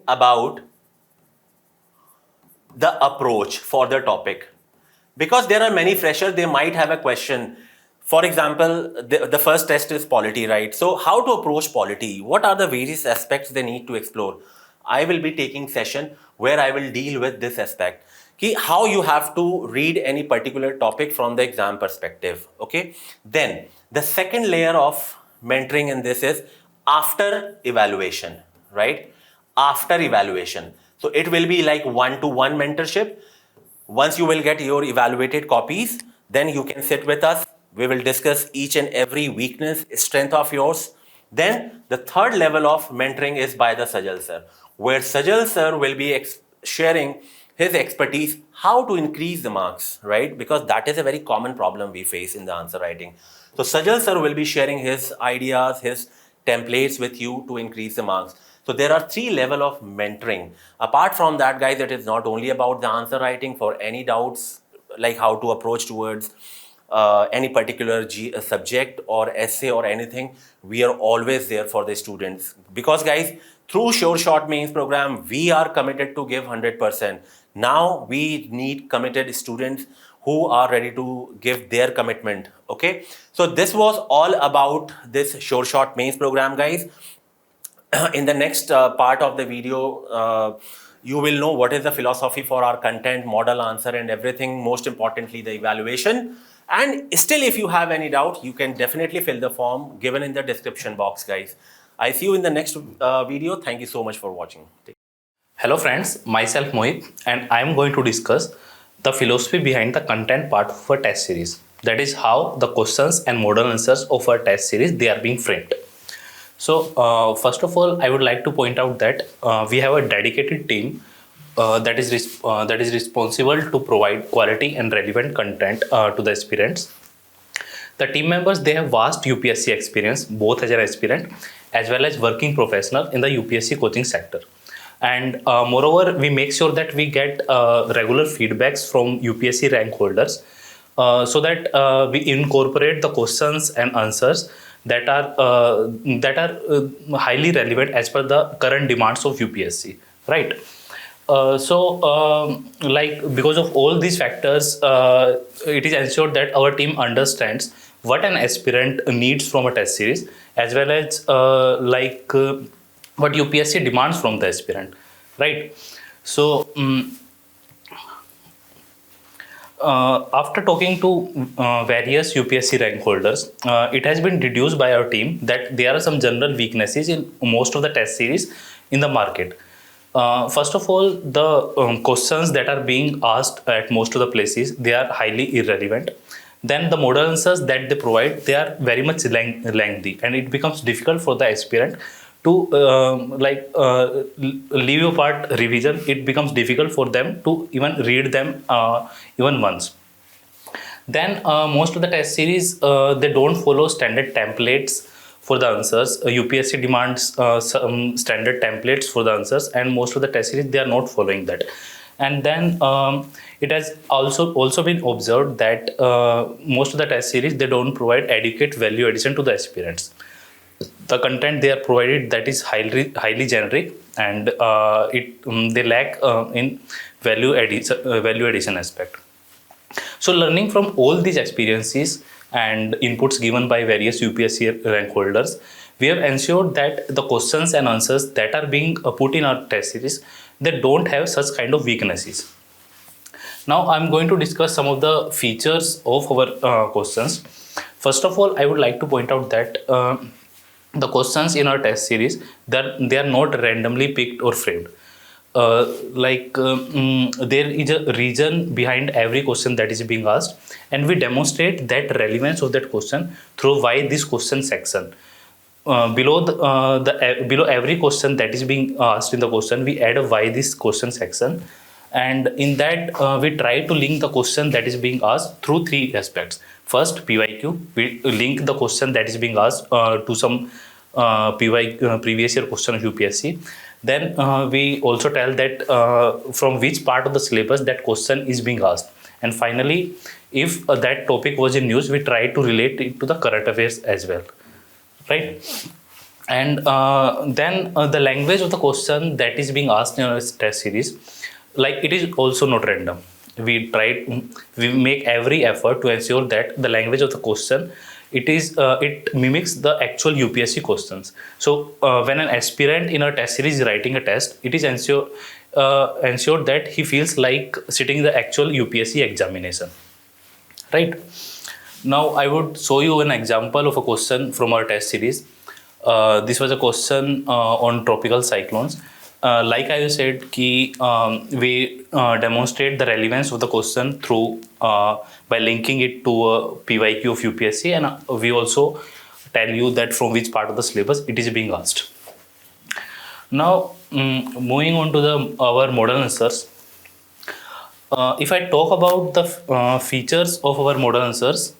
about the approach for the topic. Because there are many freshers, they might have a question. For example, the first test is polity, right? So how to approach polity? What are the various aspects they need to explore? I will be taking session where I will deal with this aspect. How you have to read any particular topic from the exam perspective, okay? Then the second layer of mentoring in this is after evaluation, right? After evaluation. So it will be like one-to-one mentorship. Once you will get your evaluated copies, then you can sit with us. We will discuss each and every weakness, strength of yours. Then the third level of mentoring is by the Sajal sir, where Sajal sir will be sharing his expertise, how to increase the marks, right? Because that is a very common problem we face in the answer writing. So Sajal sir will be sharing his ideas, his templates with you to increase the marks. So there are 3 levels of mentoring. Apart from that, guys, it is not only about the answer writing. For any doubts, like how to approach towards any particular subject or essay or anything, we are always there for the students. Because guys, through Sure Short Mains program, we are committed to give 100%. Now we need committed students who are ready to give their commitment, okay? So this was all about this Sure Short Mains program, guys. In the next part of the video, you will know what is the philosophy for our content, model, answer, and everything. Most importantly, the evaluation. And still, if you have any doubt, you can definitely fill the form given in the description box, guys. I see you in the next video. Thank you so much for watching. Hello friends, myself Mohit, and I am going to discuss the philosophy behind the content part of a test series. That is how the questions and model answers of our test series, they are being framed. So first of all, I would like to point out that we have a dedicated team that is responsible to provide quality and relevant content to the aspirants. The team members, they have vast UPSC experience, both as an aspirant as well as working professional in the UPSC coaching sector. And moreover, we make sure that we get regular feedbacks from UPSC rank holders so that we incorporate the questions and answers that are highly relevant as per the current demands of UPSC, right? Because of all these factors, it is ensured that our team understands what an aspirant needs from a test series, as well as what UPSC demands from the aspirant, right? So after talking to various UPSC rank holders, it has been deduced by our team that there are some general weaknesses in most of the test series in the market. First of all, the questions that are being asked at most of the places, they are highly irrelevant. Then the model answers that they provide, they are very much lengthy, and it becomes difficult for the aspirant to leave apart revision. It becomes difficult for them to even read them even once. Then most of the test series, they don't follow standard templates for the answers. UPSC demands some standard templates for the answers, and most of the test series, they are not following that. And then it has also been observed that most of the test series, they don't provide adequate value addition to the aspirants. The content they are provided, that is highly generic, and they lack in value addition aspect. So learning from all these experiences and inputs given by various UPSC rank holders, we have ensured that the questions and answers that are being put in our test series, they don't have such kind of weaknesses. Now I'm going to discuss some of the features of our questions. First of all, I would like to point out that the questions in our test series, that they are not randomly picked or framed. There is a reason behind every question that is being asked, and we demonstrate that relevance of that question through why this question section. Below every question that is being asked in the question, we add a why this question section, and in that we try to link the question that is being asked through three aspects. First, PYQ, we link the question that is being asked to some previous year question of UPSC. Then we also tell that from which part of the syllabus that question is being asked. And finally, if that topic was in news, we try to relate it to the current affairs as well, right? And then the language of the question that is being asked in our test series, like, it is also not random. We make every effort to ensure that the language of the question, it mimics the actual UPSC questions. So when an aspirant in a test series is writing a test, it is ensured that he feels like sitting in the actual UPSC examination, right? Now I would show you an example of a question from our test series. This was a question on tropical cyclones. Like I said, we demonstrate the relevance of the question through by linking it to a PYQ of UPSC, and we also tell you that from which part of the syllabus it is being asked. Now, moving on to our model answers. If I talk about the features of our model answers,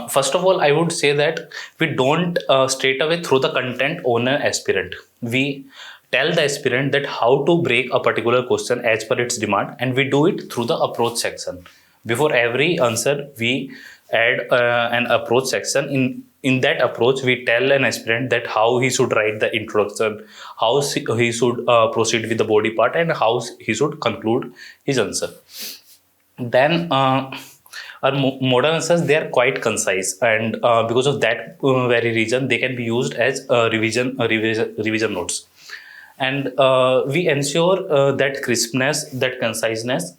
first of all, I would say that we don't straight away throw the content on an aspirant. We tell the aspirant that how to break a particular question as per its demand, and we do it through the approach section. Before every answer, we add an approach section. In that approach, we tell an aspirant that how he should write the introduction, how he should proceed with the body part, and how he should conclude his answer. Then our model answers, they are quite concise, and because of that very reason, they can be used as revision notes. And we ensure that crispness, that conciseness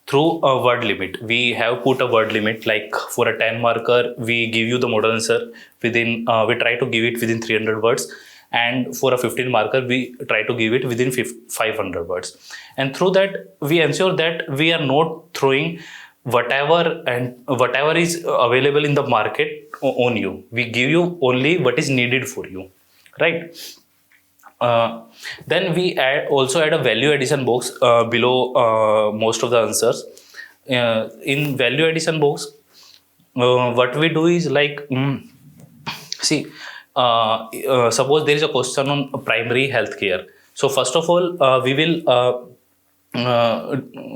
through a word limit. We have put a word limit, like for a 10 marker, we give you the model answer within, we try to give it within 300 words. And for a 15 marker, we try to give it within 500 words. And through that, we ensure that we are not throwing whatever is available in the market on you. We give you only what is needed for you, right? Uh, then we also add a value addition box below most of the answers. In value addition box, what we do is like, see, suppose there is a question on primary healthcare. So first of all, we will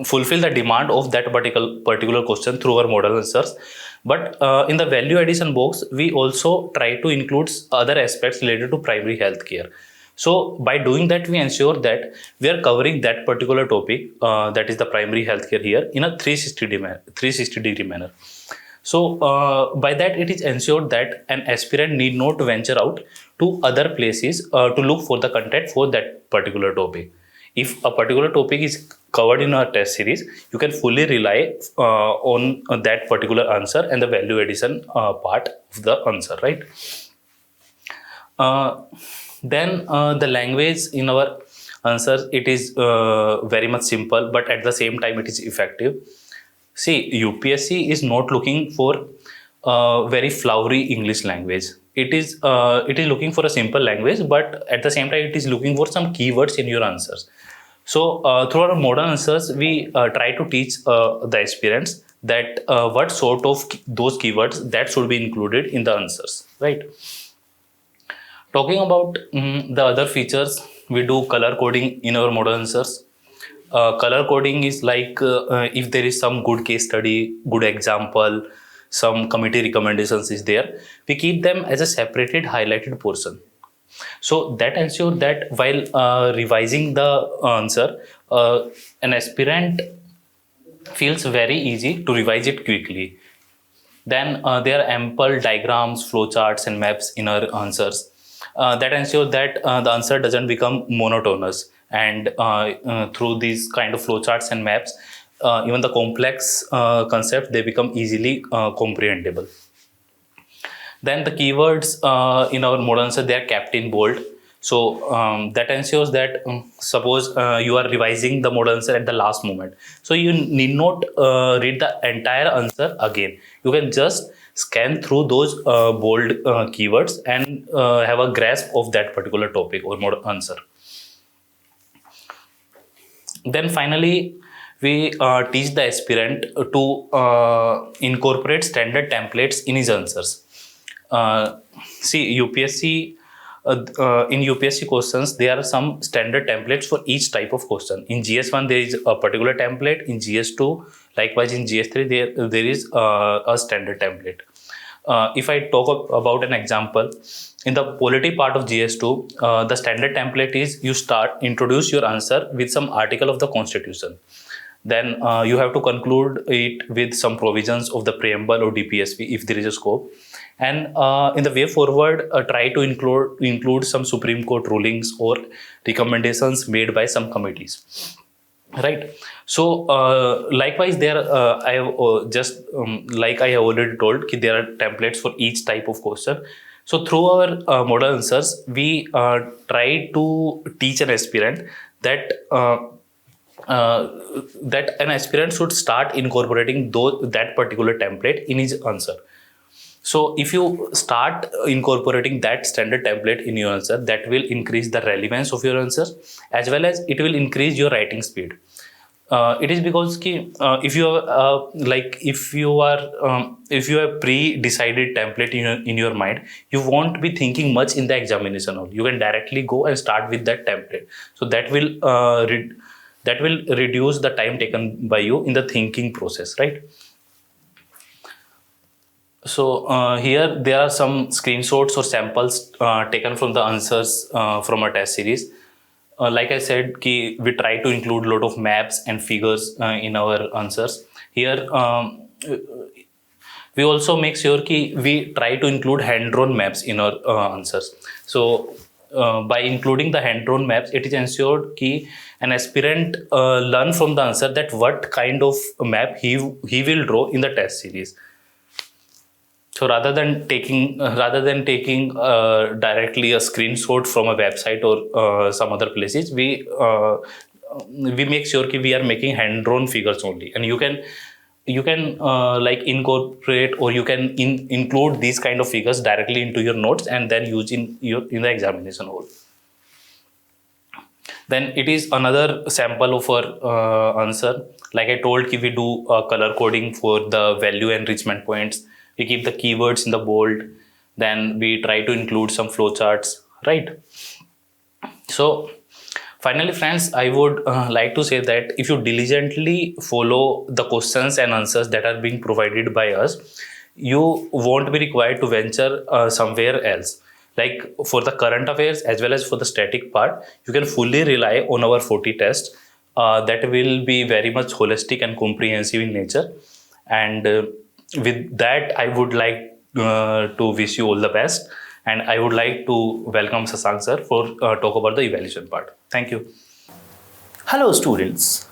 fulfill the demand of that particular question through our model answers. But in the value addition box, we also try to include other aspects related to primary healthcare. So by doing that, we ensure that we are covering that particular topic, that is the primary healthcare here, in a 360-degree manner. So by that, it is ensured that an aspirant need not venture out to other places to look for the content for that particular topic. If a particular topic is covered in a test series, you can fully rely on that particular answer and the value addition part of the answer, right? Then the language in our answers, it is very much simple, but at the same time it is effective. See, UPSC is not looking for very flowery English language. It is looking for a simple language, but at the same time it is looking for some keywords in your answers. So through our model answers, we try to teach the aspirants that what sort of those keywords that should be included in the answers, right? Talking about the other features, we do color coding in our model answers. Color coding is like if there is some good case study, good example, some committee recommendations is there, we keep them as a separated highlighted portion. So that ensures that while revising the answer, an aspirant feels very easy to revise it quickly. Then there are ample diagrams, flowcharts, and maps in our answers that ensure that the answer doesn't become monotonous. And through these kind of flowcharts and maps, even the complex concept, they become easily comprehensible. Then the keywords in our model answer, they are kept in bold. So that ensures that suppose you are revising the model answer at the last moment. So you need not read the entire answer again. You can just scan through those bold keywords and have a grasp of that particular topic or model answer. Then finally, we teach the aspirant to incorporate standard templates in his answers. See, UPSC, in UPSC questions, there are some standard templates for each type of question. In GS1, there is a particular template. In GS2, likewise in GS3, there is a standard template. If I talk about an example, in the polity part of GS2, the standard template is you introduce your answer with some article of the Constitution. Then you have to conclude it with some provisions of the preamble or DPSP if there is a scope. And in the way forward, try to include some Supreme Court rulings or recommendations made by some committees. Right. So likewise, there I have just like I have already told, there are templates for each type of question. So through our model answers, we try to teach an aspirant that that an aspirant should start incorporating that particular template in his answer. So if you start incorporating that standard template in your answer, that will increase the relevance of your answer, as well as it will increase your writing speed. It is because if you have pre-decided template in your mind, you won't be thinking much in the examination hall. You can directly go and start with that template. So that will reduce the time taken by you in the thinking process, right? So here there are some screenshots or samples taken from the answers from a test series. Like I said, we try to include a lot of maps and figures in our answers. Here we also make sure we try to include hand-drawn maps in our answers. So by including the hand-drawn maps, it is ensured an aspirant learn from the answer that what kind of map he will draw in the test series. So rather than taking directly a screenshot from a website or some other places, we make sure we are making hand-drawn figures only, and you can you can like incorporate, or you can include these kind of figures directly into your notes and then use in the examination hall. Then it is another sample of our answer. Like I told, we do color coding for the value enrichment points. We keep the keywords in the bold. Then we try to include some flowcharts, right? So finally, friends, I would like to say that if you diligently follow the questions and answers that are being provided by us, you won't be required to venture somewhere else. Like for the current affairs as well as for the static part, you can fully rely on our 40 tests that will be very much holistic and comprehensive in nature. And with that, I would like to wish you all the best. And I would like to welcome Sasank sir for talk about the evaluation part. Thank you. Hello students.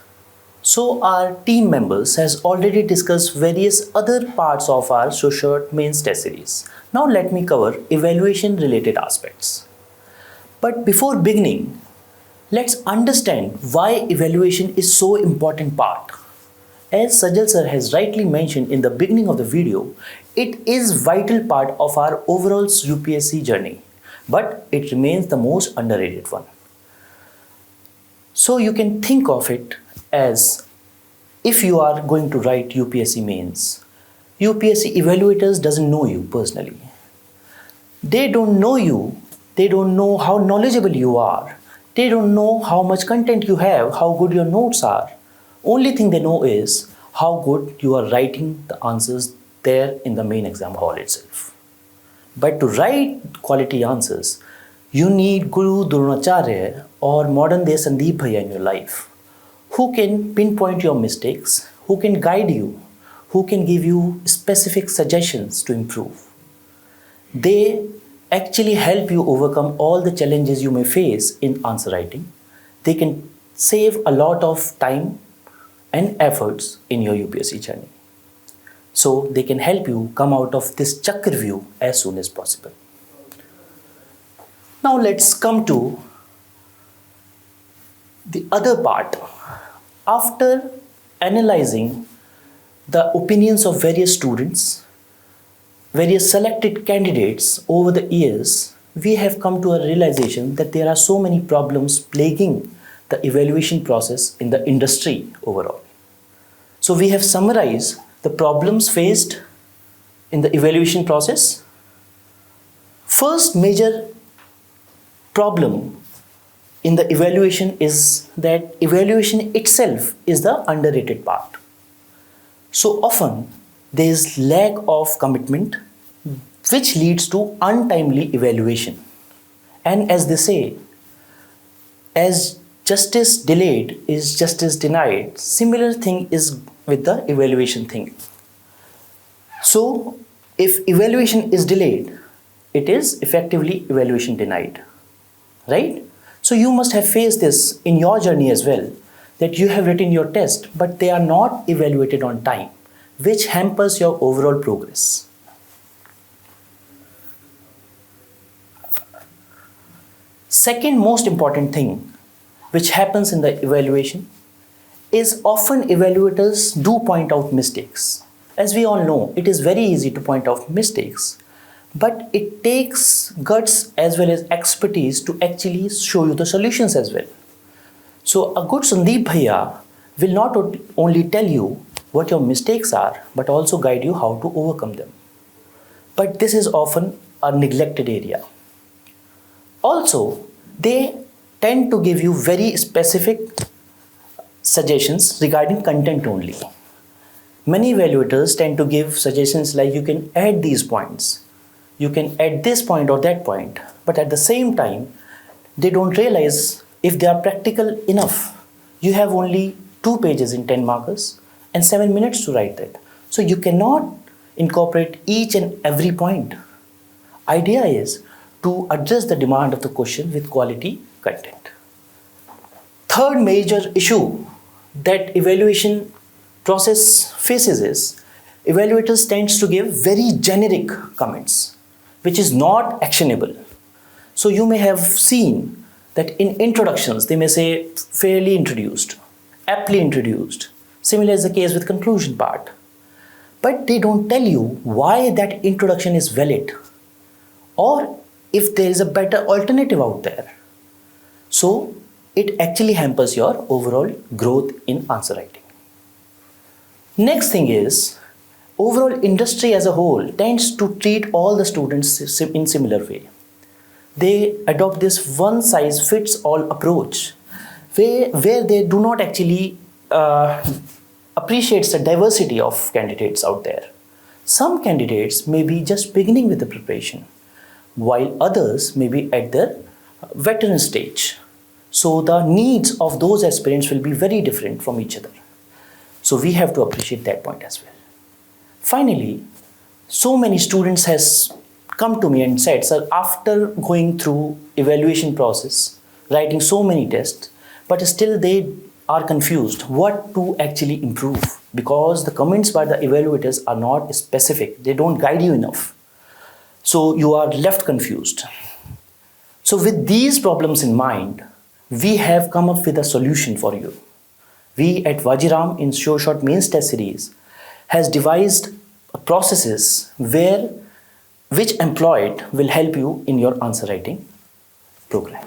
So our team members has already discussed various other parts of our short mains test series. Now let me cover evaluation related aspects. But before beginning, let's understand why evaluation is so important part. As Sajal sir has rightly mentioned in the beginning of the video, it is vital part of our overall UPSC journey, but it remains the most underrated one. So you can think of it as if you are going to write UPSC mains, UPSC evaluators doesn't know you personally. They don't know you, they don't know how knowledgeable you are, they don't know how much content you have, how good your notes are. Only thing they know is how good you are writing the answers there in the main exam hall itself. But to write quality answers, you need Guru Dronacharya or modern day Sandeep Bhaiya in your life, who can pinpoint your mistakes, who can guide you, who can give you specific suggestions to improve. They actually help you overcome all the challenges you may face in answer writing. They can save a lot of time and efforts in your UPSC journey. So they can help you come out of this Chakravyuh as soon as possible. Now let's come to the other part. After analyzing the opinions of various students, various selected candidates over the years, we have come to a realization that there are so many problems plaguing the evaluation process in the industry overall. So we have summarized the problems faced in the evaluation process. First major problem in the evaluation is that evaluation itself is the underrated part. So often there is lack of commitment which leads to untimely evaluation. And as they say, as justice delayed is justice denied, similar thing is with the evaluation thing. So if evaluation is delayed, it is effectively evaluation denied, right? So you must have faced this in your journey as well, that you have written your test but they are not evaluated on time, which hampers your overall progress. Second most important thing which happens in the evaluation is often evaluators do point out mistakes. As we all know, it is very easy to point out mistakes, but it takes guts as well as expertise to actually show you the solutions as well. So a good Sandeep Bhaiya will not only tell you what your mistakes are, but also guide you how to overcome them. But this is often a neglected area. Also, they tend to give you very specific suggestions regarding content only. Many evaluators tend to give suggestions like you can add these points, you can add this point or that point, but at the same time, they don't realize if they are practical enough. You have only 2 pages in 10 markers and 7 minutes to write that. So you cannot incorporate each and every point. Idea is to address the demand of the question with quality content. Third major issue that evaluation process faces is evaluators tends to give very generic comments, which is not actionable. So you may have seen that in introductions, they may say fairly introduced, aptly introduced. Similar is the case with conclusion part. but they don't tell you why that introduction is valid or if there is a better alternative out there. So it actually hampers your overall growth in answer writing. Next thing is, overall industry as a whole tends to treat all the students in similar way. They adopt this one size fits all approach where they do not actually appreciate the diversity of candidates out there. Some candidates may be just beginning with the preparation, while others may be at their veteran stage. So the needs of those aspirants will be very different from each other. So we have to appreciate that point as well. Finally, so many students has come to me and said, sir, after going through evaluation process, writing so many tests, but still they are confused what to actually improve because the comments by the evaluators are not specific. They don't guide you enough. So you are left confused. So with these problems in mind, we have come up with a solution for you. We at Vajiram in Sure Shot Mains Test Series has devised processes which employed will help you in your answer writing program.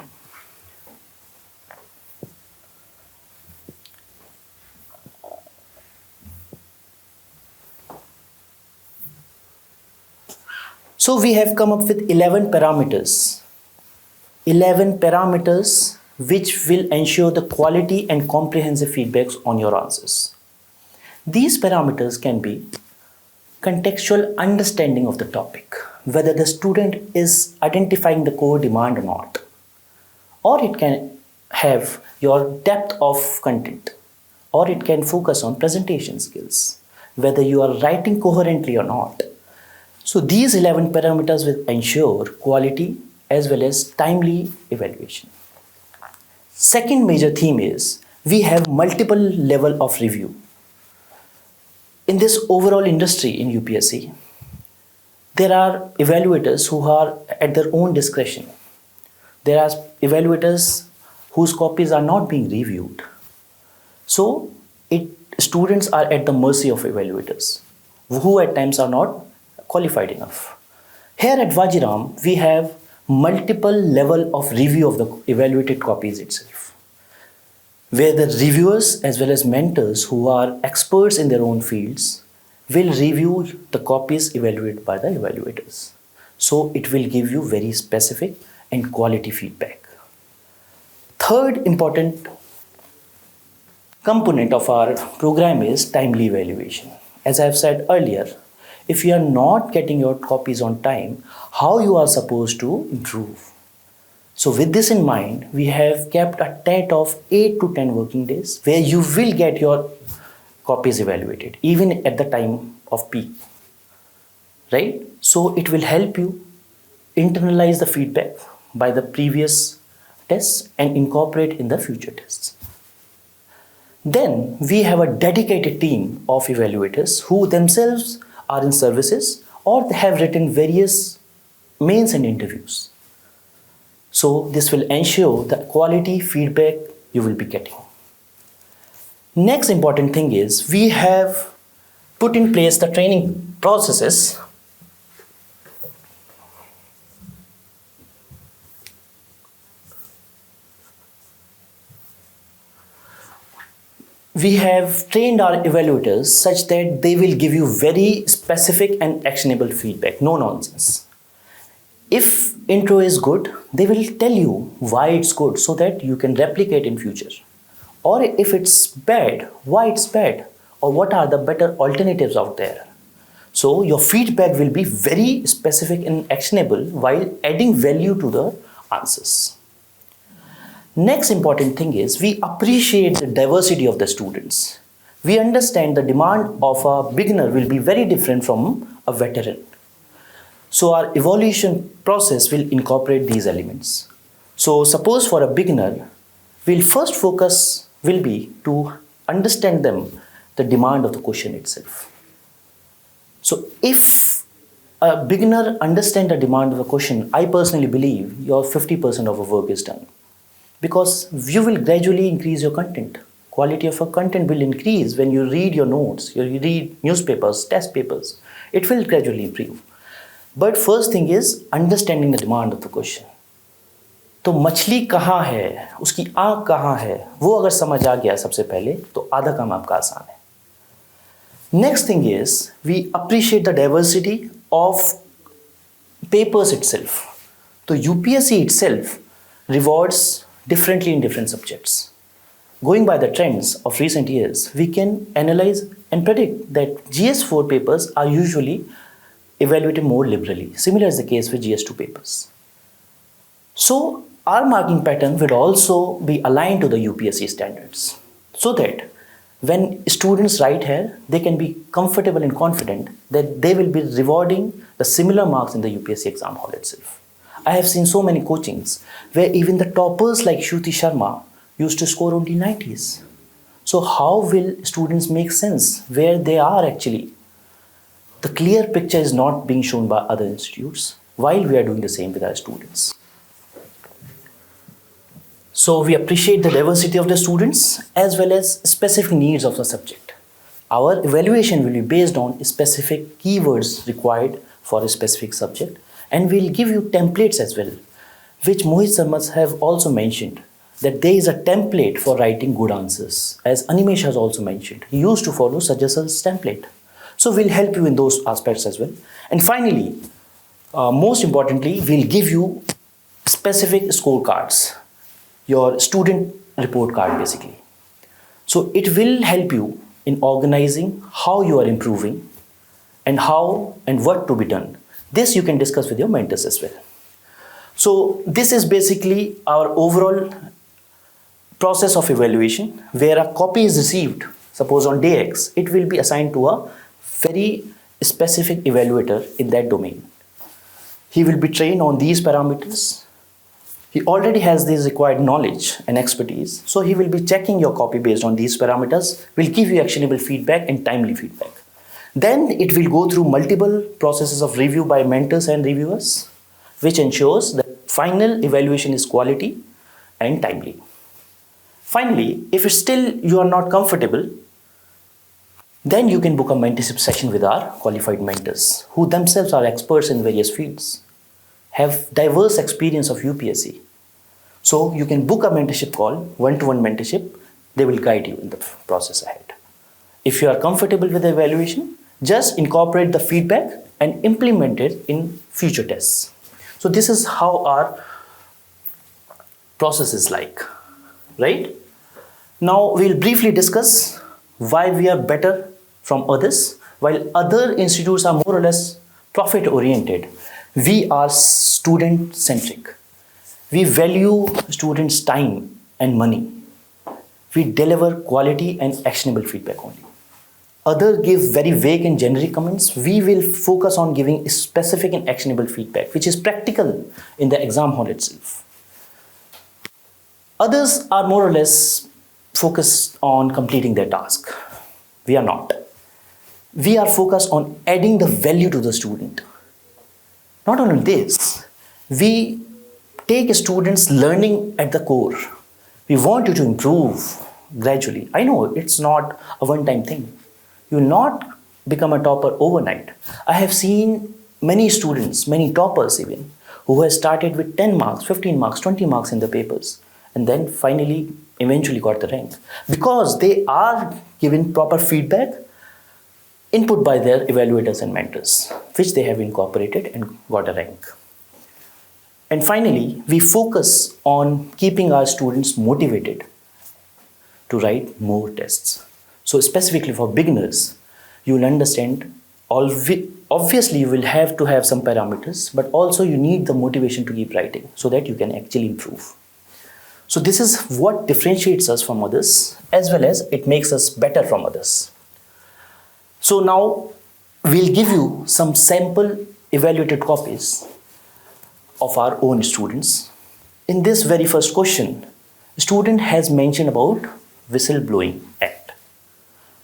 So we have come up with 11 parameters. 11 parameters which will ensure the quality and comprehensive feedbacks on your answers. These parameters can be contextual understanding of the topic, whether the student is identifying the core demand or not. Or it can have your depth of content, or it can focus on presentation skills, whether you are writing coherently or not. So these 11 parameters will ensure quality as well as timely evaluation. Second major theme is we have multiple level of review. In this overall industry in UPSC, there are evaluators who are at their own discretion. There are evaluators whose copies are not being reviewed. So students are at the mercy of evaluators who at times are not qualified enough. Here at Vajiram, we have multiple level of review of the evaluated copies itself, where the reviewers as well as mentors who are experts in their own fields will review the copies evaluated by the evaluators. So it will give you very specific and quality feedback. Third important component of our program is timely evaluation. As I have said earlier, if you are not getting your copies on time, how you are supposed to improve? So with this in mind, we have kept a TET of 8 to 10 working days where you will get your copies evaluated even at the time of peak, right? So it will help you internalize the feedback by the previous tests and incorporate in the future tests. Then we have a dedicated team of evaluators who themselves are in services or they have written various mains and interviews. So this will ensure the quality feedback you will be getting. Next important thing is we have put in place the training processes we have trained our evaluators such that they will give you very specific and actionable feedback, no nonsense. If intro is good, they will tell you why it's good so that you can replicate in future. Or if it's bad, why it's bad, or what are the better alternatives out there. So your feedback will be very specific and actionable while adding value to the answers. Next important thing is we appreciate the diversity of the students. We understand the demand of a beginner will be very different from a veteran. So our evaluation process will incorporate these elements. So suppose for a beginner, we'll first focus will be to understand them the demand of the question itself. So if a beginner understands the demand of a question, I personally believe your 50% of the work is done. Because you will gradually increase your content Quality of your content will increase when you read your notes, you read newspapers, test papers. It will gradually improve. But first thing is understanding the demand of the question. तो मछली कहाँ है, उसकी आँख कहाँ है, वो अगर समझ आ गया सबसे पहले तो आधा काम आपका आसान है. Next thing is we appreciate the diversity of papers itself. So UPSC itself rewards differently in different subjects. Going by the trends of recent years, we can analyze and predict that GS4 papers are usually evaluated more liberally. Similar is the case with GS2 papers. So our marking pattern will also be aligned to the UPSC standards so that when students write here, they can be comfortable and confident that they will be rewarding the similar marks in the UPSC exam hall itself. I have seen so many coachings where even the toppers like Shruti Sharma used to score only 90s. So how will students make sense where they are actually? The clear picture is not being shown by other institutes while we are doing the same with our students. So we appreciate the diversity of the students as well as specific needs of the subject. Our evaluation will be based on specific keywords required for a specific subject, and we'll give you templates as well, which Mohit Sarmas have also mentioned that there is a template for writing good answers. As Animesh has also mentioned, he used to follow Sajjasal's template. So we'll help you in those aspects as well. And finally, most importantly, we'll give you specific scorecards, your student report card basically. So it will help you in organizing how you are improving and how and what to be done. This you can discuss with your mentors as well. So this is basically our overall process of evaluation where a copy is received. Suppose on day X, it will be assigned to a very specific evaluator in that domain. He will be trained on these parameters. He already has this required knowledge and expertise, so he will be checking your copy based on these parameters, will give you actionable feedback and timely feedback. Then it will go through multiple processes of review by mentors and reviewers, which ensures that final evaluation is quality and timely. Finally, if still you are not comfortable, then you can book a mentorship session with our qualified mentors, who themselves are experts in various fields, have diverse experience of UPSC. So you can book a mentorship call, one-to-one mentorship. They will guide you in the process ahead. If you are comfortable with the evaluation, just incorporate the feedback and implement it in future tests. So this is how our process is like, right? Now we'll briefly discuss why we are better from others. While other institutes are more or less profit-oriented, we are student-centric. We value students' time and money. We deliver quality and actionable feedback only. Others give very vague and generic comments. We will focus on giving specific and actionable feedback, which is practical in the exam hall itself. Others are more or less focused on completing their task. We are not. We are focused on adding the value to the student. Not only this, we take students' learning at the core. We want you to improve gradually. I know it's not a one-time thing. You will not become a topper overnight. I have seen many students, many toppers even, who have started with 10 marks, 15 marks, 20 marks in the papers, and then finally, eventually got the rank. Because they are given proper feedback, input by their evaluators and mentors, which they have incorporated and got a rank. And finally, we focus on keeping our students motivated to write more tests. So specifically for beginners, you will understand, obviously you will have to have some parameters, but also you need the motivation to keep writing so that you can actually improve. So this is what differentiates us from others, as well as it makes us better from others. So now we'll give you some sample evaluated copies of our own students. In this very first question, student has mentioned about whistleblowing act.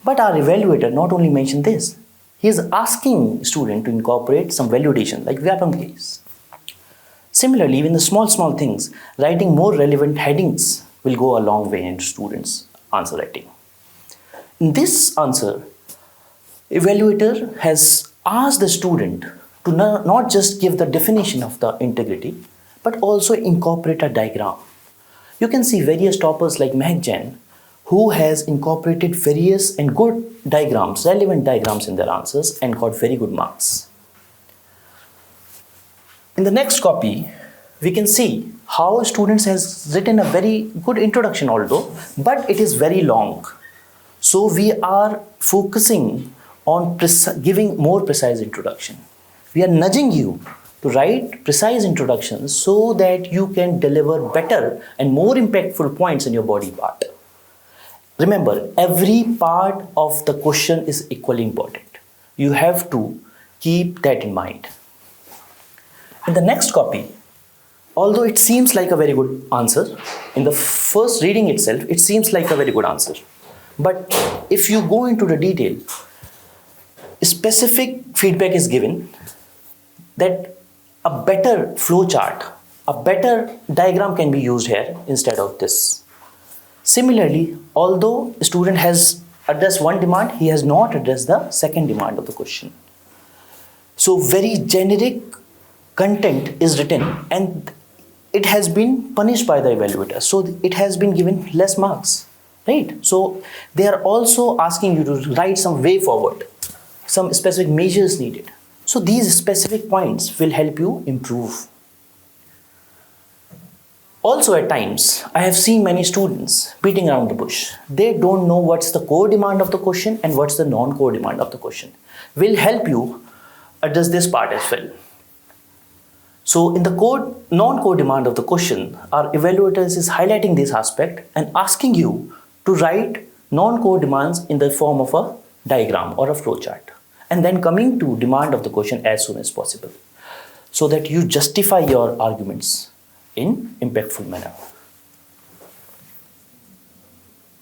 But our evaluator not only mentioned this, he is asking student to incorporate some validation like Vajiram case. Similarly, even the small things, writing more relevant headings will go a long way in students' answer writing. In this answer, evaluator has asked the student to not just give the definition of the integrity, but also incorporate a diagram. You can see various toppers like Mehak who has incorporated various and good diagrams, relevant diagrams in their answers and got very good marks. In the next copy, we can see how students has written a very good introduction although, but it is very long. So we are focusing on giving more precise introduction. We are nudging you to write precise introductions so that you can deliver better and more impactful points in your body part. Remember, every part of the question is equally important. You have to keep that in mind. In the next copy, although it seems like a very good answer, in the first reading itself, it seems like a very good answer. But if you go into the detail, specific feedback is given that a better flow chart, a better diagram can be used here instead of this. Similarly, although a student has addressed one demand, he has not addressed the second demand of the question. So very generic content is written and it has been punished by the evaluator. So it has been given less marks, right? So they are also asking you to write some way forward, some specific measures needed. So these specific points will help you improve. Also at times, I have seen many students beating around the bush. They don't know what's the core demand of the question and what's the non-core demand of the question. Will help you address this part as well. So in the non-core demand of the question, our evaluators is highlighting this aspect and asking you to write non-core demands in the form of a diagram or a flowchart. And then coming to demand of the question as soon as possible, so that you justify your arguments in impactful manner.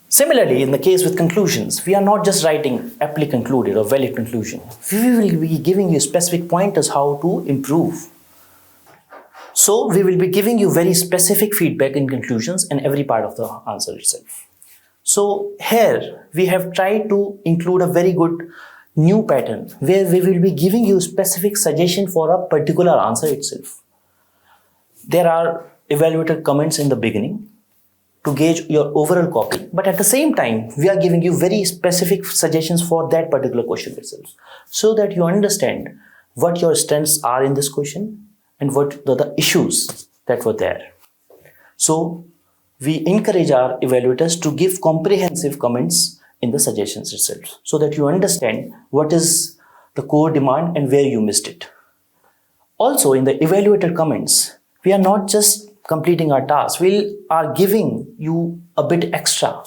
Similarly, in the case with conclusions, we are not just writing aptly concluded or valid conclusion. We will be giving you specific pointers how to improve. So we will be giving you very specific feedback in conclusions and every part of the answer itself. So here we have tried to include a very good new pattern where we will be giving you specific suggestion for a particular answer itself. There are evaluator comments in the beginning to gauge your overall copy, but at the same time we are giving you very specific suggestions for that particular question itself, so that you understand what your strengths are in this question and what the issues that were there. So we encourage our evaluators to give comprehensive comments in the suggestions itself, so that you understand what is the core demand and where you missed it. Also in the evaluator comments, we are not just completing our task, we are giving you a bit extra.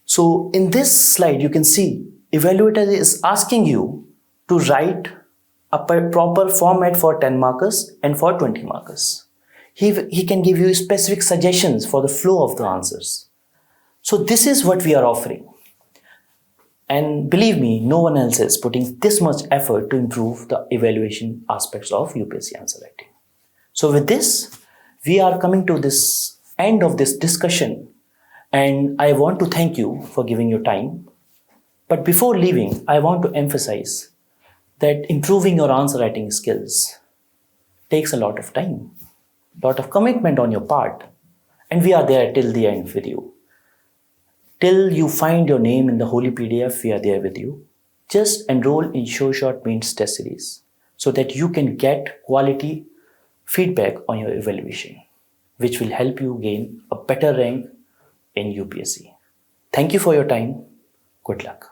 So in this slide, you can see evaluator is asking you to write a proper format for 10 markers and for 20 markers. He can give you specific suggestions for the flow of the answers. So this is what we are offering. And believe me, no one else is putting this much effort to improve the evaluation aspects of UPSC answer writing. So with this, we are coming to this end of this discussion, and I want to thank you for giving your time. But before leaving, I want to emphasize that improving your answer writing skills takes a lot of time, a lot of commitment on your part, and we are there till the end with you. Till you find your name in the holy PDF, we are there with you. Just enroll in SureShot Mains test series so that you can get quality feedback on your evaluation, which will help you gain a better rank in UPSC. Thank you for your time. Good luck.